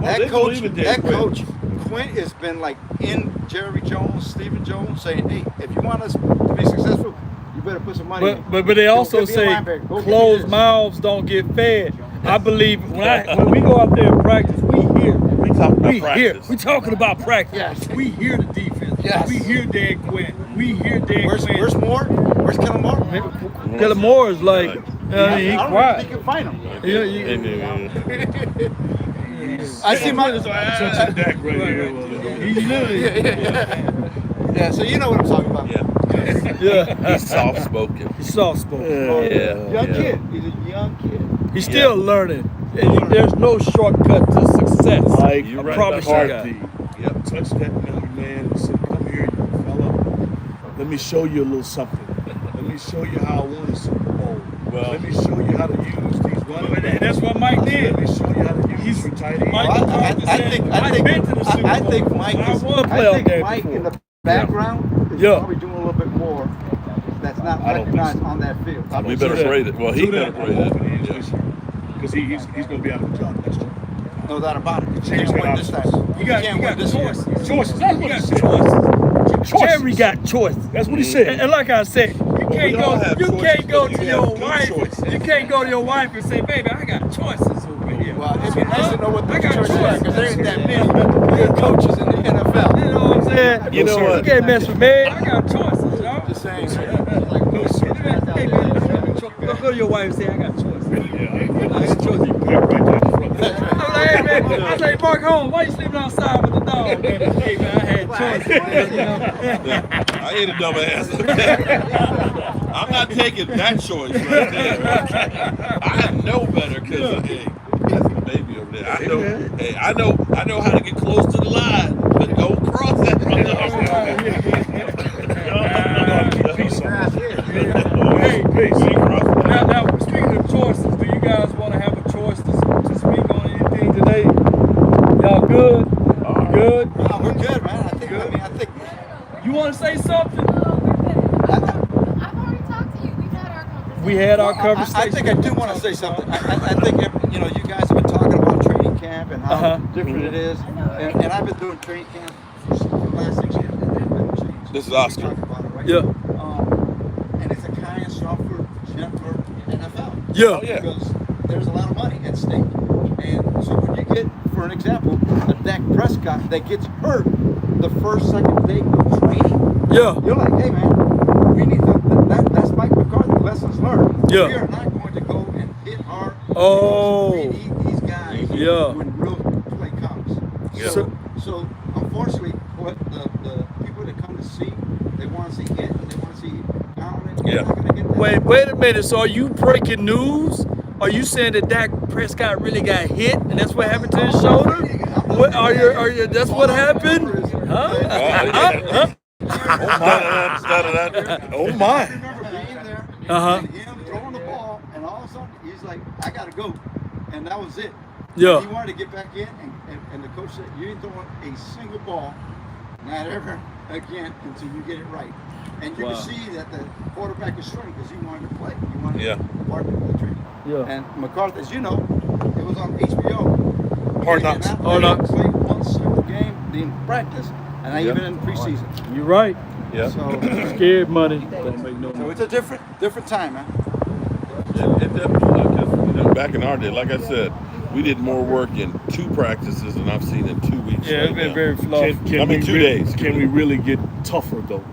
they believe in Dan Quinn. Coach Quinn has been like in Jerry Jones, Stephen Jones, saying, "Hey, if you want us to be successful, you better put some money in." But they also Go get me a say linebacker. Go get me closed this. mouths don't get fed. I believe when we go out there and practice, we hear. We talk about We hear. practice. We talking about practice. Yes. We hear the defense. Yes. We hear Dan Quinn. We hear Dan Where's Quinn. Moore? Where's Kellen Moore? Kellen Moore is like, I he don't think quiet. you can find him. Yeah, I see my. Such a deck right here. He's literally. Yeah, so you know what I'm talking about. yeah. He's soft spoken. He's soft spoken. Young kid. He's a young kid. He's still learning. And there's no shortcut to success. Like, You I right promise you about that. Yep. touch that young man and say, "Come here, you fella. Let me show you a little something. Let me show you how I won a Super Bowl. Well, let me show you how to use these running And backs. that's what Mike did. Let me show you how to use your tight end." Mike- I think Mike I is. won a I playoff think game Mike before. in the background is Yeah. probably doing a little bit more. That's not I don't think recognized so. on that field. We better pray that. Well, he better pray that. Because he's going to be out of a job next year. No doubt about it. You Change can't got win this time. options. You can't win this year. Choices. That's what he said. Choices. Jerry got choices. That's what he said. And like I said, you we all have choices, go but to you your have good wife. choices. You can't go to your wife and say, "Baby, I got choices over here." Well, it'd be nice to know what the I got choices are choices. because there ain't that many good coaches in the NFL. You know what I'm saying? You know what? You can't mess with me. I got choices, y'all. Just saying. Hey, man, go to your wife and say, "I got choices." I got choices. Right there in front. I'm like, "Hey, man," I say, "Mark home, why you sleeping outside with the dog?" Hey, man, I had choices. You know? I ain't a dumbass. I'm not taking that choice right there. I know better because hey, that's the baby over there. I know. Hey, I know how to get close to the line, but don't cross that. Peace on. Hey, Peace. Now, speaking of choices, do you guys want to have a choice to speak on anything today? Y'all good? Good? No, we're good, man. I think. You want to say something? I've already talked to you. we had our I conversation. think I do want to say something. I think you guys have been talking about training camp and how different it is, and I've been doing training camp for the last 6 years. This is Oscar. Talk about it, right? Yeah. And it's a kind of softer, gentler NFL. Yeah. Oh, yeah. Because there's a lot of money at stake. And so when you get, for an example, a Dak Prescott that gets hurt the first, second day of training, Yeah. you're like, hey man, we need to, that's Mike McCarthy, lessons learned. Yeah. We are not going to go and hit hard. Oh. We need these guys Yeah. when real play comes. Yeah. So unfortunately, what the people that come to see, they want to see Wait a minute. So are you breaking news? Are you saying that Dak Prescott really got hit and that's what happened to his shoulder? What are you? That's what happened? Huh? Oh my! I remember being there and him throwing the ball, and all of a sudden he's like, "I gotta go," and that was it. Yeah. He wanted to get back in, and the coach said, "You ain't throwing a single ball, not ever again, until you get it right." And you can see that the quarterback is showing because he wanted to play. He wanted to be part of the training. Yeah. And McCarthy, as you know, it was on HBO. Hard Knocks. Hard Knocks. Played one single game in practice, and not even in preseason. You're right. Yeah. So, Scared money. so it's a different time, man. It definitely, back in our day, like I said, we did more work in 2 practices than I've seen in 2 weeks. Yeah, it's been very fluffy. Can I mean, we 2 really- days. Can we really get tougher though?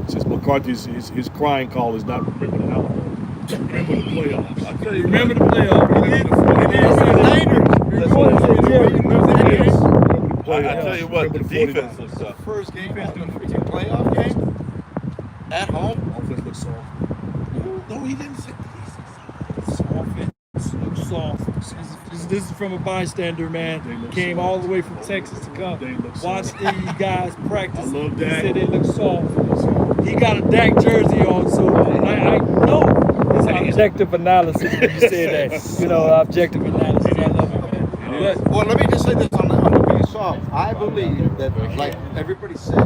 Since McCarthy's his crying call is not remember the Alamo, remember the playoffs. I tell you Remember what, the playoff. He did for the Niners. I tell you what, the defense was tough. First game, playoff game at home. Offense looks soft. No, he didn't say Soft. This is from a bystander, man. Came all the way from Texas to come. Watch these guys practice. I love He Dak. said they look soft. He got a Dak jersey on, so I know it's objective analysis when you say that. You know, objective analysis. I love it, man. But, Well, let me just say this on the being soft. I believe that, like everybody said,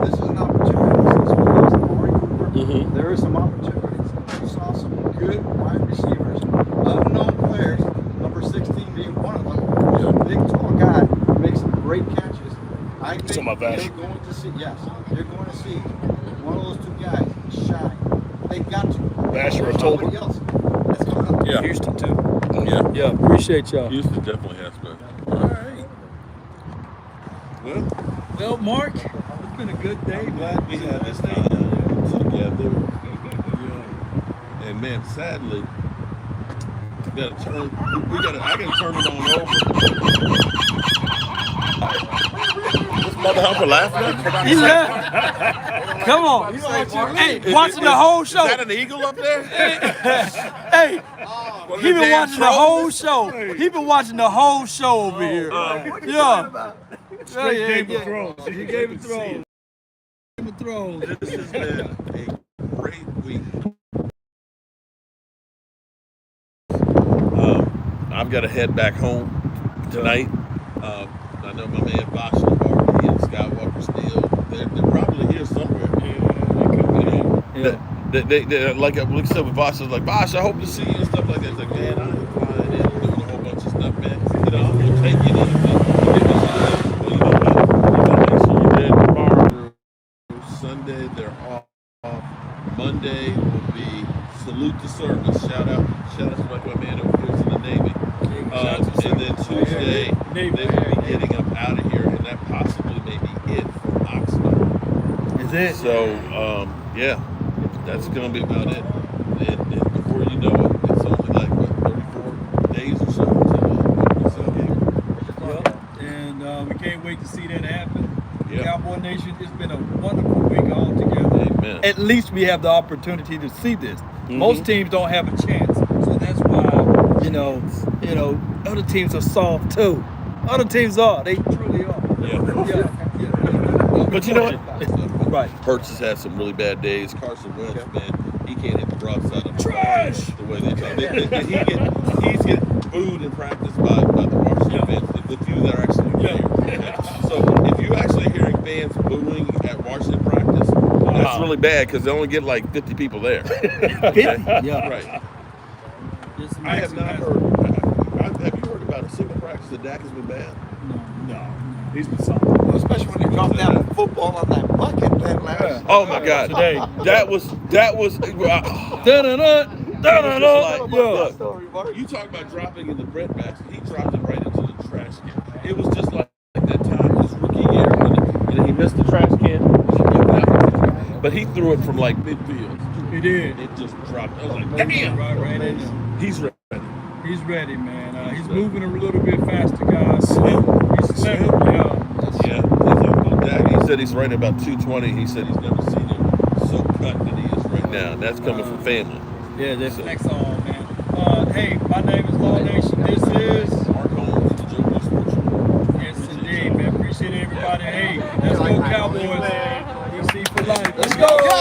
this is an opportunity. This is what Amari Cooper. There is some opportunities. We saw some good wide receivers, unknown players. Number 16 being one of them. Big tall guy makes some great catches. I think Some of that. they're going to see. Yes, they're going to see one of those 2 guys shine. They got to. Basher or Somebody Tolbert. else that's coming up. Yeah. Houston, too. Yeah. Yeah, appreciate y'all. Houston definitely has been. All right. Well, Well, Mark, it's been a good day. glad we had this thing together. And man, sadly, I gotta turn it on over. This mother humper laughing. He left. Come on. Hey, watching the whole show. Is that an eagle up there? Hey, One of he them been damn watching the whole trolls? show. He been watching the whole show over here. Yeah. Straight Game of Thrones. He gave it throws. Game of Thrones. This has been a great week. I've got to head back home tonight. I know my man Bosh and Barbie and Skywalker still. They're probably here somewhere. They like I said with Bosh, I was like, Bosh, I hope to see you and stuff like that. It's like, man, I ain't flying in doing a whole bunch of stuff, man. I'm gonna take you to you gotta make sure you're there tomorrow. Sunday they're off. Monday will be salute to service. Shout out to my man over here in the Navy. And then Tuesday they will be getting up out of here, and that possibly may be it for Oxnard. Is it? So yeah, that's gonna be about it. And before you know it, it's only like what, 34 days or so until the game. And we can't wait to see that happen. Yeah. Cowboy Nation, it's been a wonderful week altogether. Amen. At least we have the opportunity to see this. Most teams don't have a chance, so that's why you know other teams are soft too. Other teams are. They truly are. Yeah. But you know what? Right. Hurts has had some really bad days. Carson Wentz, man, he can't hit the broadside of Trash! the way they try. He's getting booed in practice by the Washington fans, the few that are actually there. So if you're actually hearing fans booing at Washington practice, that's really bad because they only get like 50 people there. Okay? Yeah. Right. Just I have not heard. Have you heard about a single practice that Dak has been bad? No, he's been solid. Well, especially when they dropped down football on that bucket that last. Oh my God! Today. That was. Look, Story, Mark. you talk about dropping in the bread basket. He dropped it right into the trash can. It was just like that time his rookie year when he missed the trash can. But he threw it from like midfield. He did. It just dropped. I was like, damn! Right in there. He's ready. He's ready, man. He's moving a little bit faster, guys. He's slim. Yeah. His uncle Dak, he said he's right about 220. He said he's never seen him so cut that he is right now. That's coming from family. Yeah, definitely. Thanks all, man. Hey, my name is Law Nation. This is Mark Holmes with the Joe Sports Show. yes, indeed, man. Appreciate everybody. Hey, let's go Cowboys. DC for life. Let's go.